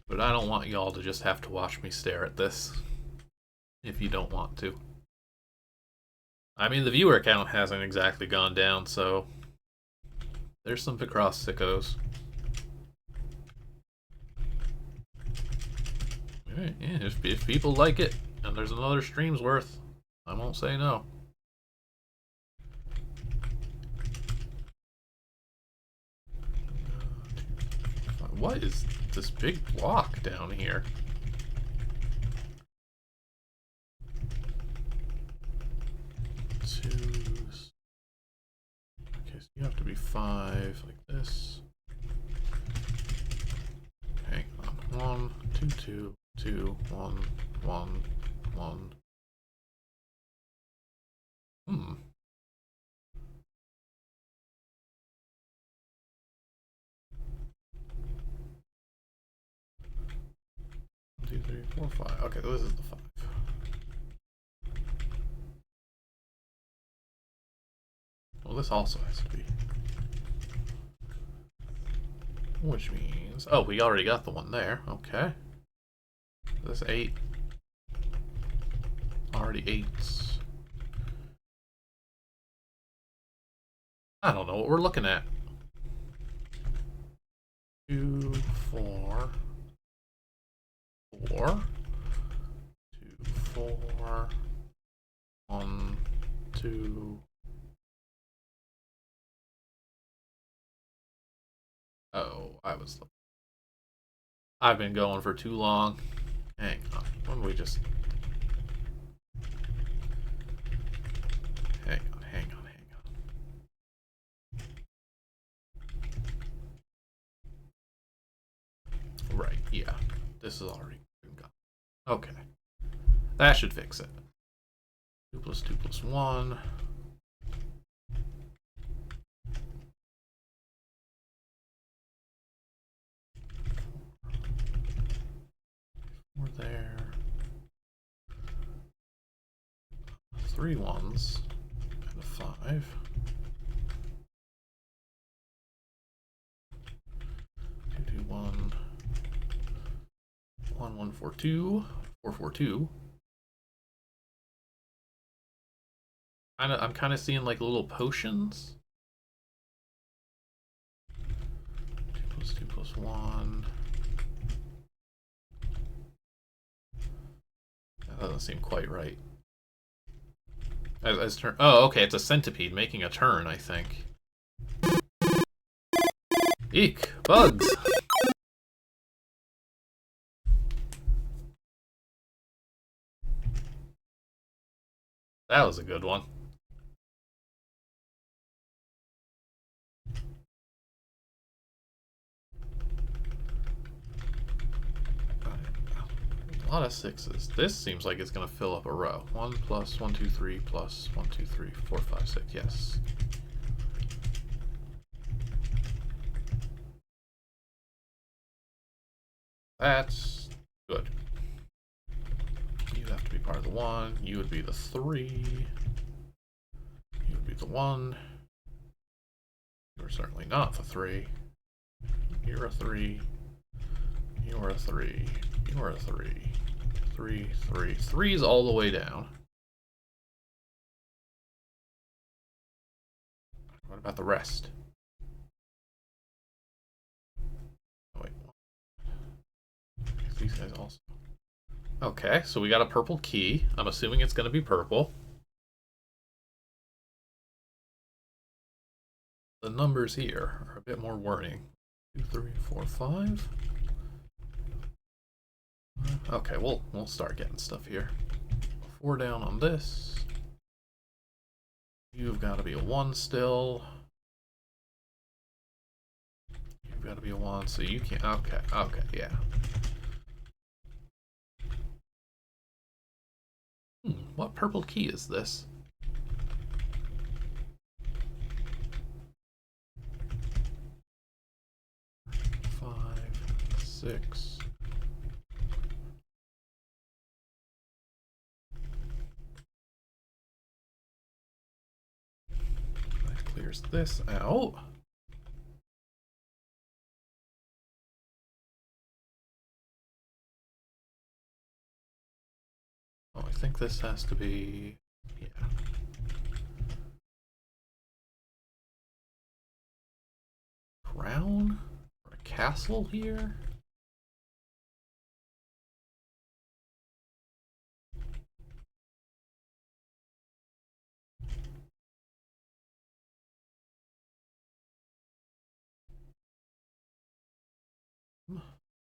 But I don't want y'all to just have to watch me stare at this, if you don't want to. I mean, the viewer count hasn't exactly gone down, so there's some Picross sickos. Yeah, if people like it, and there's another stream's worth, I won't say no. What is this big block down here? Twos. Okay, so you have to be 5 like this. Hang on. 1, 2, 2, 2, 1, 1, 1. Hmm. 1, 2, 3, 4, 5. Okay, this is the 5. Well, this also has to be. Which means... Oh, we already got the one there. Okay. This 8. Already 8s. I don't know what we're looking at. 2, 4. 4. 2, 4. 1, 2. Oh, I've been going for too long. Hang on. When we just... Hang on. Right, yeah. This is already been gone. Okay. That should fix it. 2 plus 2 plus 1. We're there. 3 1s and a 5. 2 2 1. 1 1 4 2. 4 4 2. I'm kind of seeing like little potions. 2 plus 2 plus 1. That doesn't seem quite right. As turn. Oh, okay. It's a centipede making a turn, I think. Eek! Bugs! That was a good one. A lot of 6s. This seems like it's going to fill up a row. 1 plus 1 2 3 plus 1 2 3 4 5 6. Yes. That's good. You have to be part of the 1. You would be the 3. You would be the 1. You're certainly not the 3. You're a 3. You're a 3. You're a 3. 3, 3. 3's all the way down. What about the rest? Oh, wait. These guys also. Okay, so we got a purple key. I'm assuming it's going to be purple. The numbers here are a bit more warning. 2, 3, 4, 5. Okay, we'll start getting stuff here. 4 down on this. You've got to be a 1 still. You've got to be a 1, so you can't. Okay, yeah. What purple key is this? Five, 6. There's this out. Oh, I think this has to be, yeah. Crown? Or a castle here?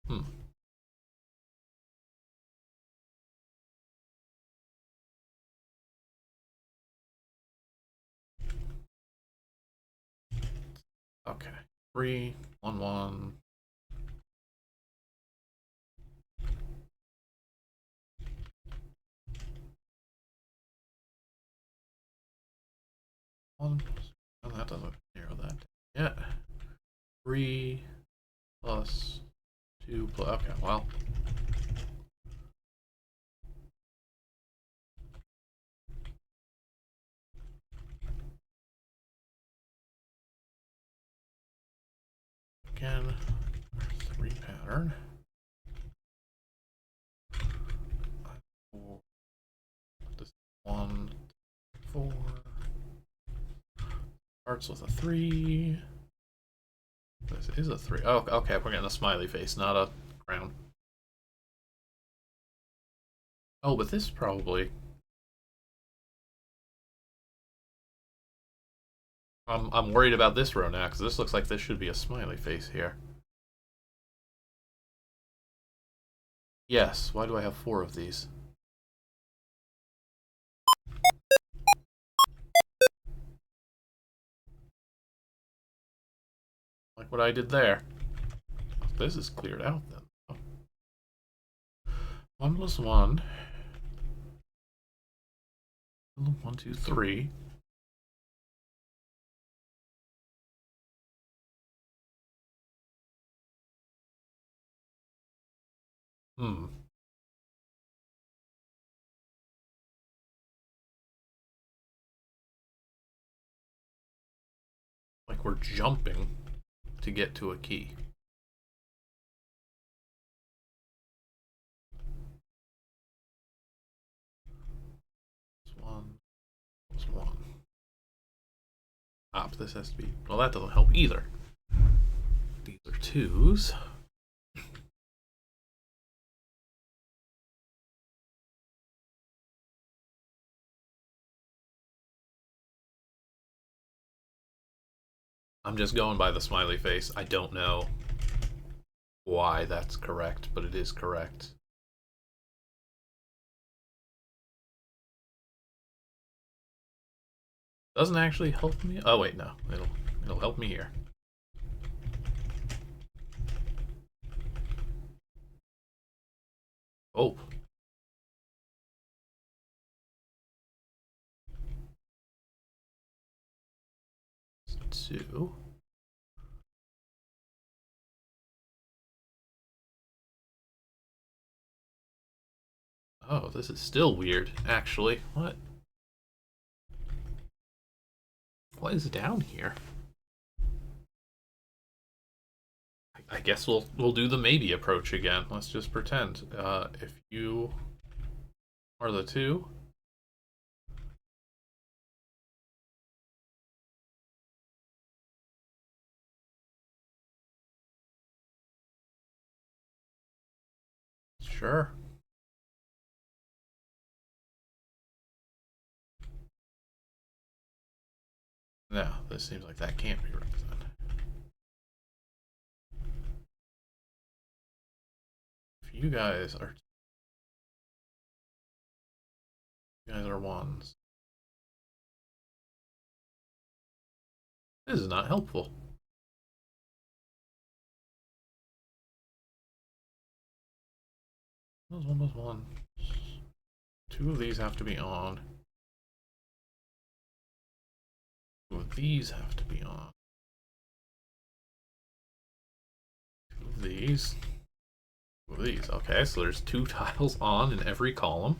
Hmm. Okay. 3, 1, 1. One plus, oh, that doesn't narrow that yet. 3 plus 2 plus, okay, well. Again, 3 pattern. 4, this 1, 4. Starts with a 3. This is a 3. Oh, okay, we're getting a smiley face, not a crown. Oh, but this probably. I'm worried about this row now, because this looks like this should be a smiley face here. Yes, why do I have 4 of these? Like what I did there. This is cleared out then. 1 plus 1. 1, 2, 3. Hmm. Like we're jumping to get to a key. Plus 1. Ah, but this has to be. Well, that doesn't help either. These are 2s. I'm just going by the smiley face. I don't know why that's correct, but it is correct. Doesn't actually help me. Oh wait, no. It'll help me here. Oh. Two. Oh, this is still weird, actually. What? What is down here? I guess we'll do the maybe approach again. Let's just pretend. If you are the 2. Sure. No, this seems like that can't be represented. If you guys are 1s. This is not helpful. Plus 1 plus 1. 2 of these have to be on. 2 of these have to be on. 2 of these. 2 of these. Okay, so there's 2 tiles on in every column.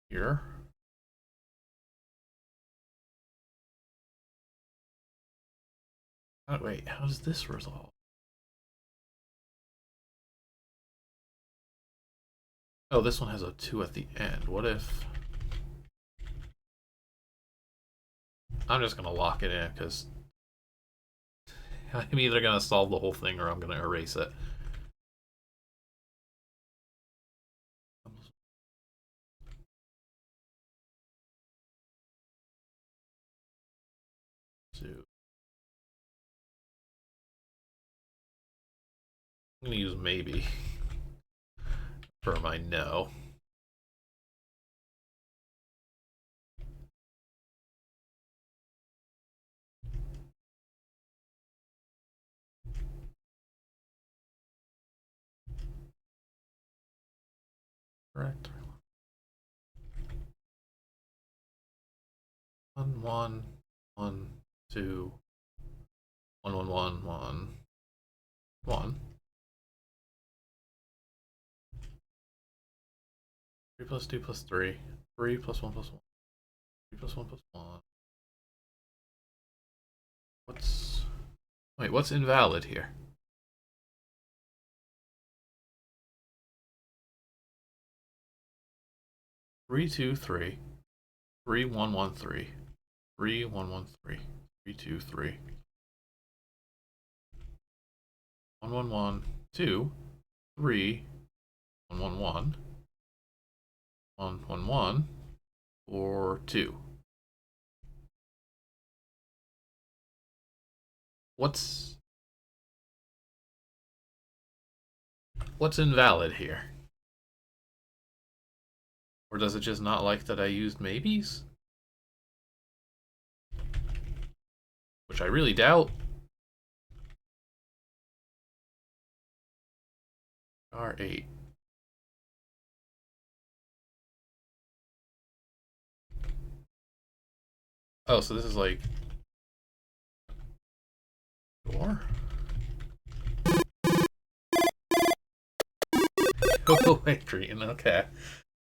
here. Oh, wait, how does this resolve? Oh, this one has a 2 at the end. What if... I'm just gonna lock it in, because I'm either gonna solve the whole thing or I'm gonna erase it. So, I'm gonna use maybe for my no. Correct. 1 1 1 2 1 1 1 1 1 3 plus 2 plus 3 3 plus 1 plus 1 3 plus 1 plus 1. What's invalid here? Three two three 3 1 1 3 3 1 1 3 3 2 3 1 1 1 2 3 1 1 1 1 1 1 4 2. What's invalid here? Or does it just not like that I used maybes? Which I really doubt. R8. Oh, so this is like... Door? Oh, Adrian, okay.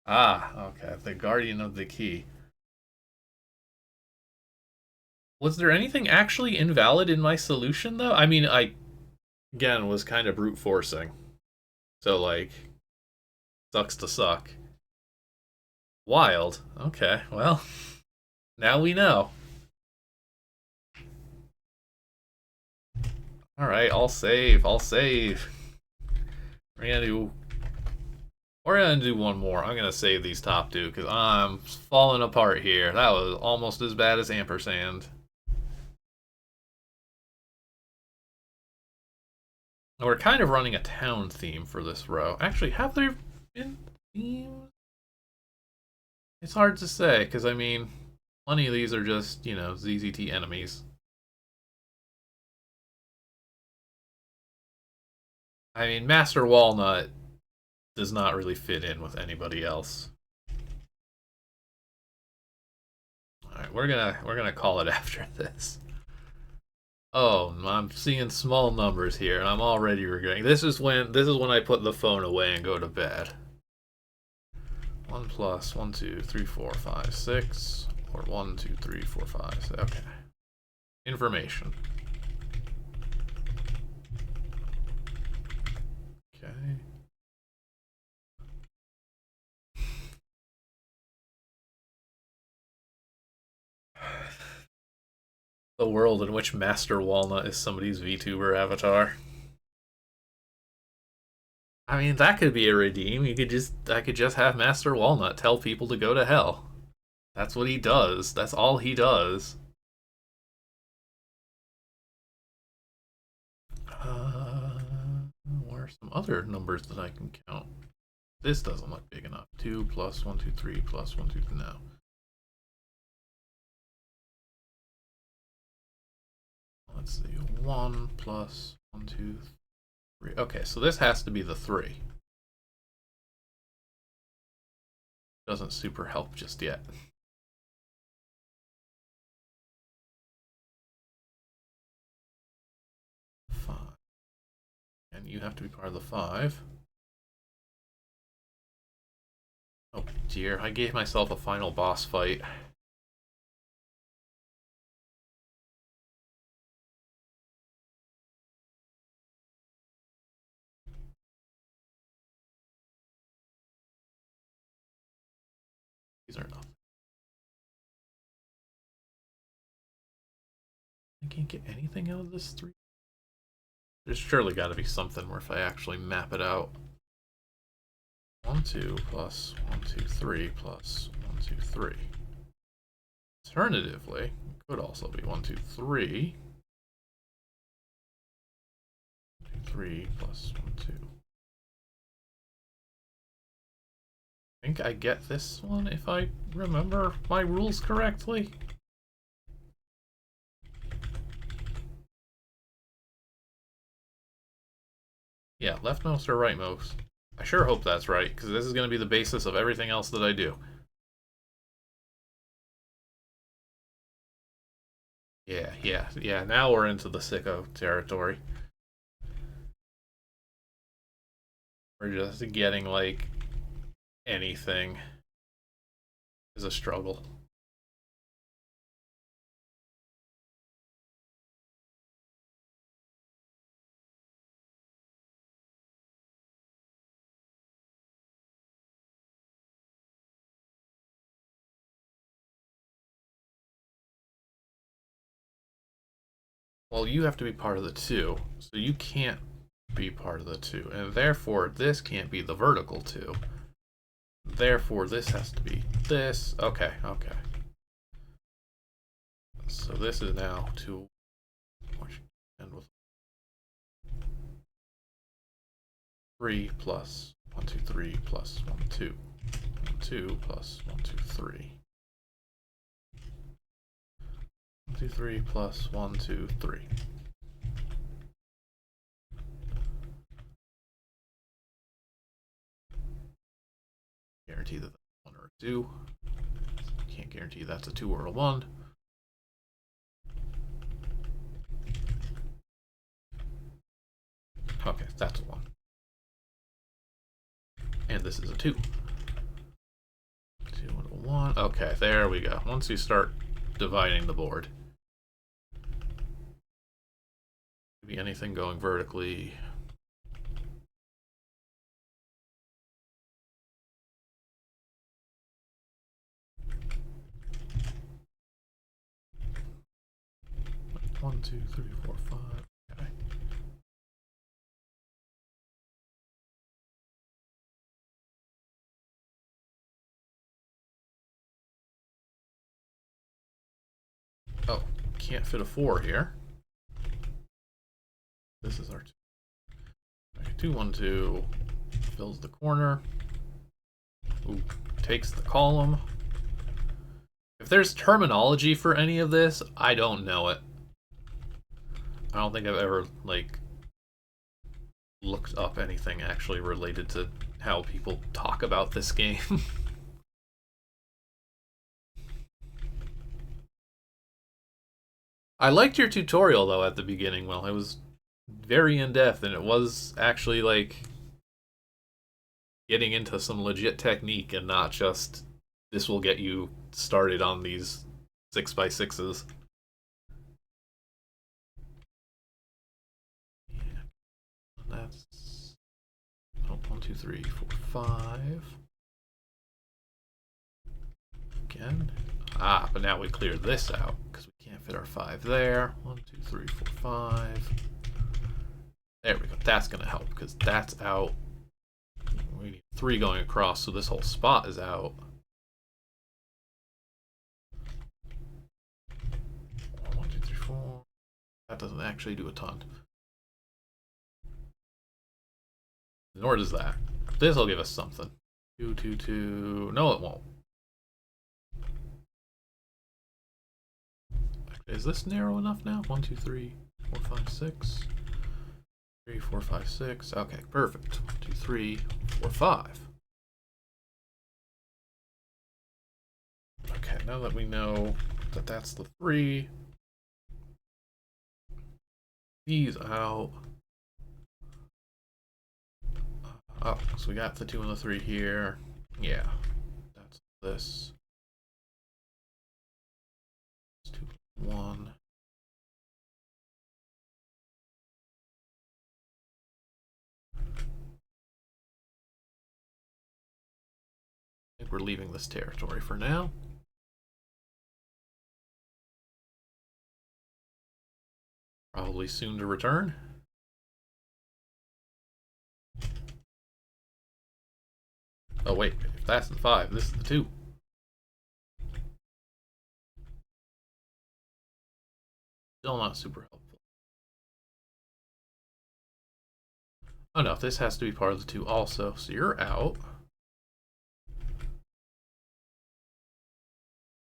Ah, okay. The guardian of the key. Was there anything actually invalid in my solution, though? I mean, I, again, was kind of brute forcing. So, like, sucks to suck. Wild. Okay, well, now we know. Alright, I'll save. I'll save. We're gonna do one more. I'm gonna save these top two, because I'm falling apart here. That was almost as bad as ampersand. We're kind of running a town theme for this row. Actually, have there been themes? It's hard to say, because I mean, plenty of these are just, you know, ZZT enemies. I mean, Master Walnut does not really fit in with anybody else. Alright, we're gonna call it after this. Oh, I'm seeing small numbers here, and I'm already regretting. This is when I put the phone away and go to bed. 1 plus 1 2 3 4 5 6, or 1 2 3 4 5 6. Okay. Information. Okay. The world in which Master Walnut is somebody's VTuber avatar. I mean, that could be a redeem. I could just have Master Walnut tell people to go to hell. That's what he does. That's all he does. Where are some other numbers that I can count? This doesn't look big enough. 2 plus 1 2 3 plus 1 2 no. Let's see. 1 plus 1 2 3. Okay, so this has to be the 3. Doesn't super help just yet. 5. And you have to be part of the 5. Oh, dear, I gave myself a final boss fight. These are nothing. I can't get anything out of this 3. There's surely got to be something where if I actually map it out. 1, 2 plus 1, 2, 3 plus 1, 2, 3. Alternatively, it could also be 1, 2, 3. 2, 3 plus 1, 2. I think I get this one if I remember my rules correctly. Yeah, leftmost or rightmost. I sure hope that's right, because this is going to be the basis of everything else that I do. Yeah, now we're into the sicko territory. We're just getting, like, anything is a struggle. Well, you have to be part of the 2, so you can't be part of the 2, and therefore this can't be the vertical 2. Therefore this has to be this. Okay. So this is now 2. And with 3 plus 1, 2, 3 plus 1, 2. 1, 2 plus 1, 2, 3. 1, 2, 3 plus 1, 2, 3. Guarantee that that's 1 or a 2. Can't guarantee that's a 2 or a 1. Okay, that's a 1. And this is a 2. 2 and a 1. Okay, there we go. Once you start dividing the board. Could be anything going vertically. One, 2, 3, 4, 5. Okay. Oh, can't fit a 4 here. This is our 2. Okay, 2, 1, 2 fills the corner. Ooh, takes the column. If there's terminology for any of this, I don't know it. I don't think I've ever, like, looked up anything actually related to how people talk about this game. I liked your tutorial, though, at the beginning, Will. It was very in-depth, and it was actually, like, getting into some legit technique and not just, this will get you started on these 6x6s. That's 1, 2, 3, 4, 5. Again. Ah, but now we clear this out because we can't fit our 5 there. 1, 2, 3, 4, 5. There we go. That's going to help because that's out. We need 3 going across, so this whole spot is out. 1, 2, 3, 4. That doesn't actually do a ton. Nor does that. This will give us something. 2, 2, 2. No, it won't. Is this narrow enough now? 1, 2, 3, 4, 5, 6. 3, 4, 5, 6. Okay, perfect. 1, 2, 3, 4, 5. Okay, now that we know that that's the 3, these out. Oh, so we got the 2 and the 3 here. Yeah, this. 2.1. I think we're leaving this territory for now. Probably soon to return. Oh wait, if that's the 5, this is the 2. Still not super helpful. Oh no, this has to be part of the 2 also, so you're out.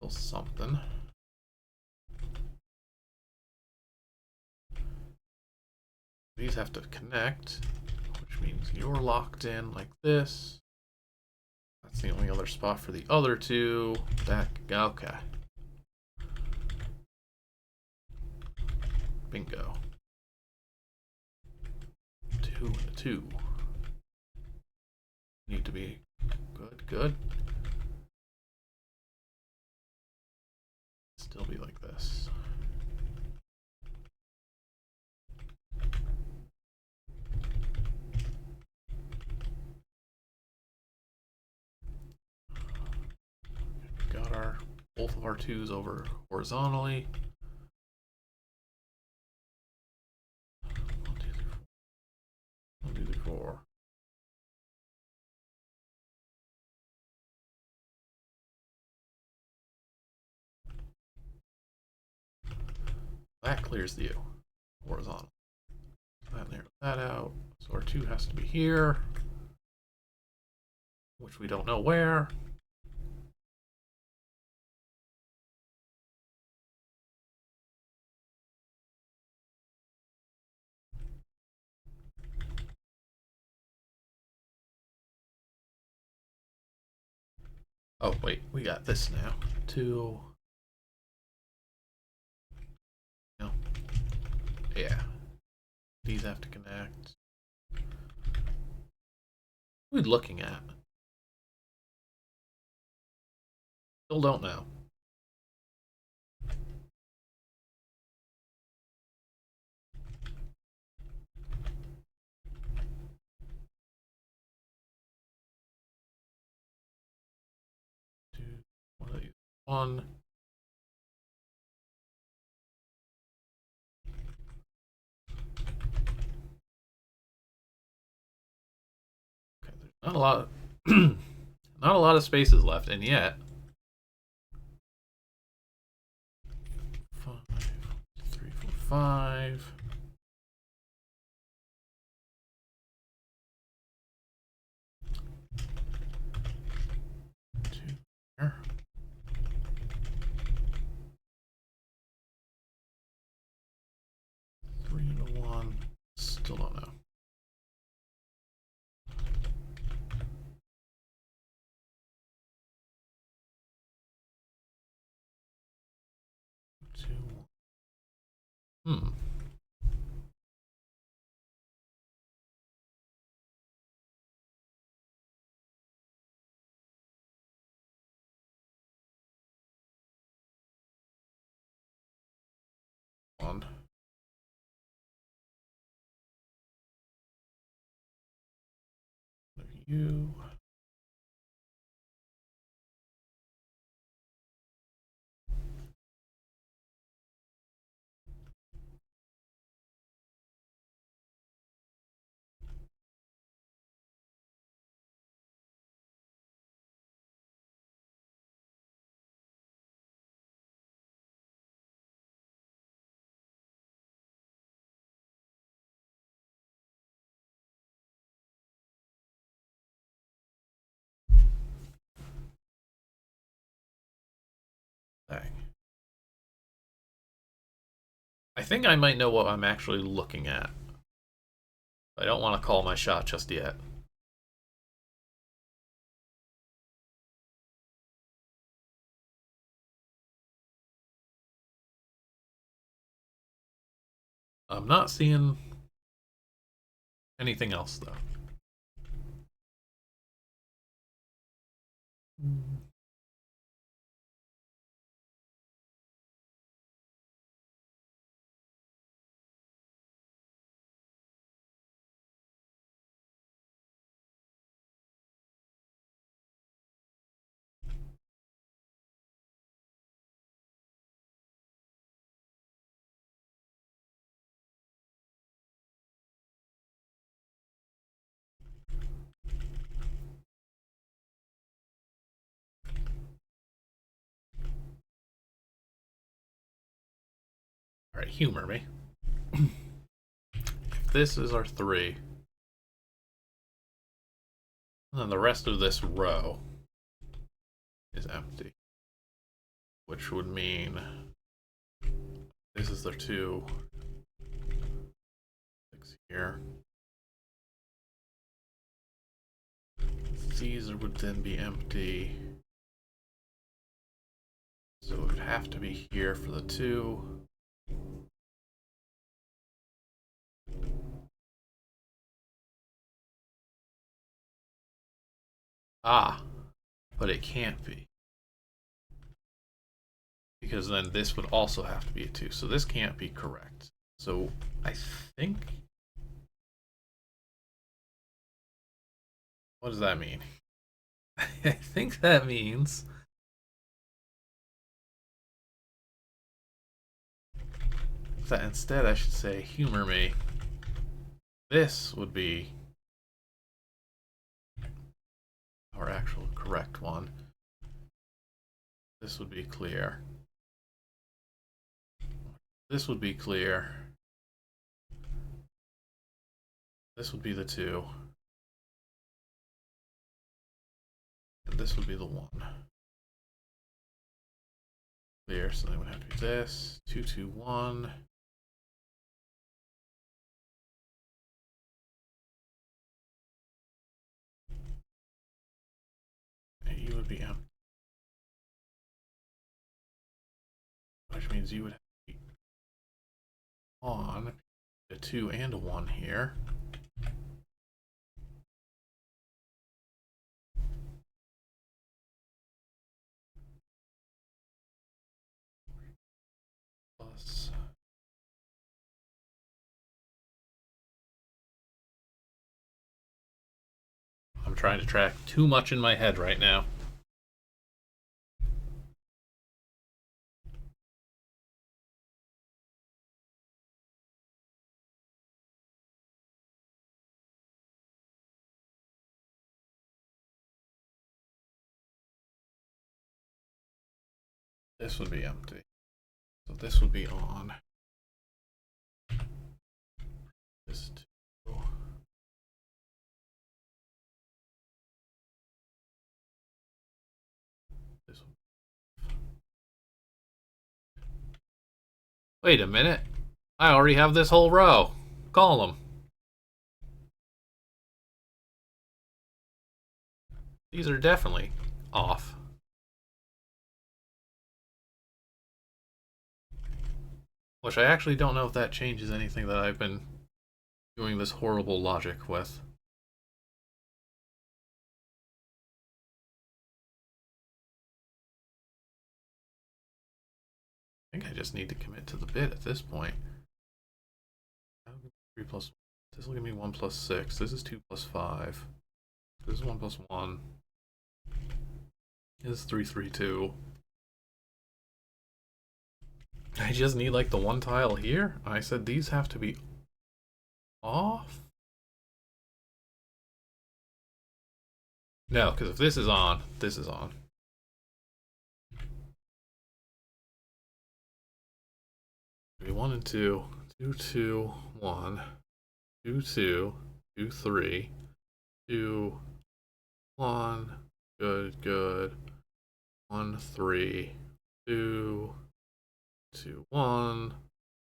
Still something. These have to connect, which means you're locked in like this. That's the only other spot for the other 2. Okay. Bingo. 2 and a 2. Need to be good. Still be like this. Got our both of our 2s over horizontally. 1, 2, 3, 4. That clears the U. Horizontal. That narrows that out. So our 2 has to be here, which we don't know where. Oh wait, we got this now. 2. No. Yeah. These have to connect. What are we looking at? Still don't know. One. Okay, there's not a lot of not a lot of spaces left, and yet 5, 3, 4, 5. Two there. Three and a 1. Still don't know. Hmm. One. You. Dang. I think I might know what I'm actually looking at. I don't want to call my shot just yet. I'm not seeing anything else though. Alright, humor me. If this is our 3, then the rest of this row is empty. Which would mean this is their 2, 6 here. These would then be empty. So it would have to be here for the 2. Ah, but it can't be. Because then this would also have to be a 2. So this can't be correct. So I think... What does that mean? I think that means... that instead I should say, humor me. This would be our actual correct one. This would be clear. This would be clear. This would be the 2. And this would be the 1. Clear, so then would have to be this. 2, 2, 1. And you would be empty. Which means you would have to be on a 2 and a 1 here. Plus I'm trying to track too much in my head right now. This would be empty. So this would be on. This 2. This one. Wait a minute. I already have this whole row. Column. These are definitely off. Which I actually don't know if that changes anything that I've been doing this horrible logic with. I think I just need to commit to the bit at this point. 3 plus... This will give me 1 plus 6. This is 2 plus 5. This is 1 plus 1. This is 3, 3, 2. I just need like the 1 tile here. I said these have to be off. No, because if this is on, this is on. Maybe 1 and 2. 2, 2, 1. 2, 2. 2, 3. 2, 1. Good, good. 1, 3. 2. 2, 1,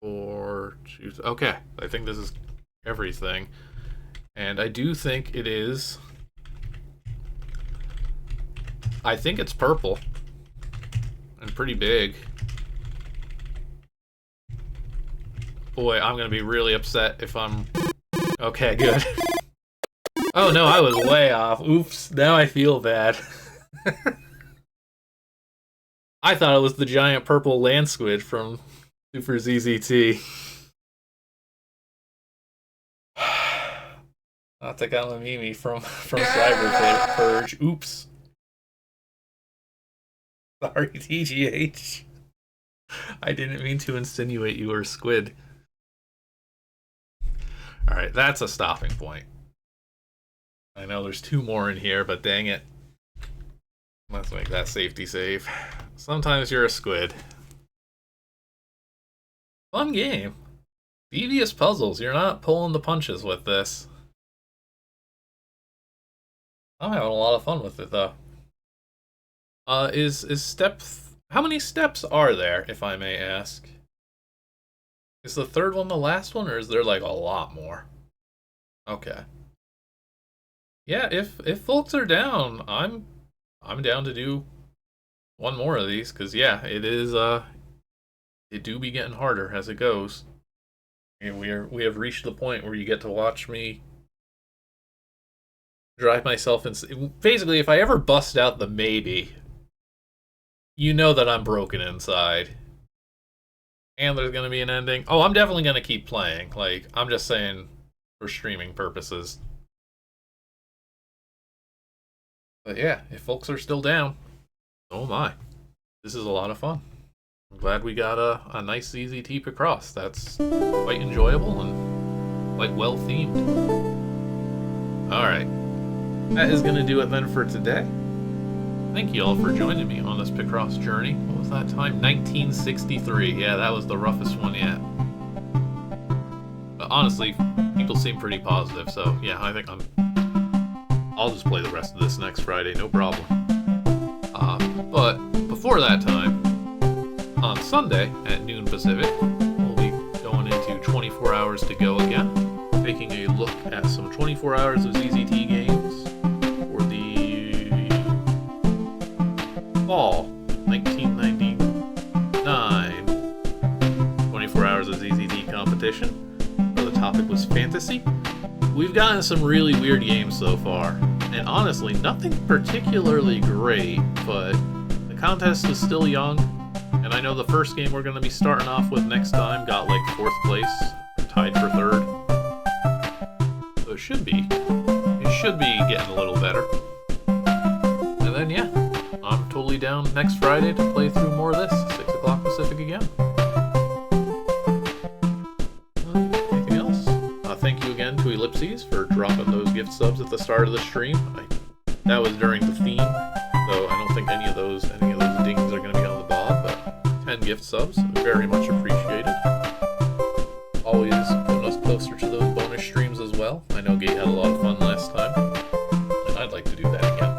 4, 2. Okay, I think this is everything. And I do think it is. I think it's purple. And pretty big. Boy, I'm gonna be really upset if I'm... Okay, good. Oh no, I was way off. Oops, now I feel bad. I thought it was the giant purple land squid from Super ZZT. Not the Galamimi from Cyber Purge. Oops. Sorry, TGH. I didn't mean to insinuate you were a squid. Alright, that's a stopping point. I know there's 2 more in here, but dang it. Let's make that safety save. Sometimes you're a squid. Fun game. Devious puzzles. You're not pulling the punches with this. I'm having a lot of fun with it, though. Is step... How many steps are there, if I may ask? Is the third one the last one, or is there, like, a lot more? Okay. Yeah, if folks are down, I'm down to do one more of these, because, yeah, it is, it do be getting harder as it goes. And we have reached the point where you get to watch me drive myself insane. Basically, if I ever bust out the maybe, you know that I'm broken inside. And there's gonna be an ending. Oh, I'm definitely gonna keep playing. Like, I'm just saying for streaming purposes. But yeah, if folks are still down, oh my. This is a lot of fun. I'm glad we got a nice ZZT Picross. That's quite enjoyable and quite well themed. Alright. That is gonna do it then for today. Thank you all for joining me on this Picross journey. What was that time? 1963. Yeah, that was the roughest one yet. But honestly, people seem pretty positive, so yeah, I think I'll just play the rest of this next Friday, no problem. But before that time, on Sunday at noon Pacific, we'll be going into 24 Hours to Go again, taking a look at some 24 hours of ZZT games for the fall 1999 24 Hours of ZZT competition, where the topic was fantasy. We've gotten some really weird games so far, and honestly, nothing particularly great, but the contest is still young, and I know the first game we're going to be starting off with next time got like 4th place, tied for 3rd. So it should be getting a little better. And then yeah, I'm totally down next Friday to play through more of this, 6 o'clock Pacific again. Anything else? Thank you again to Ellipses for dropping those gift subs at the start of the stream. That was during the theme, so I don't think any of those dings are going to be on the bob, but 10 gift subs, very much appreciated. Always putting us closer to those bonus streams as well. I know Gate had a lot of fun last time, and I'd like to do that again.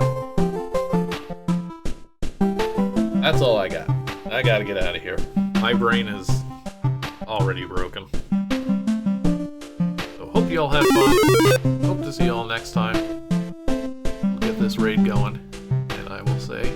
That's all I got. I gotta get out of here. My brain is already broken. So hope you all have fun. Hope to see you all next time. We'll get this raid going, and I will say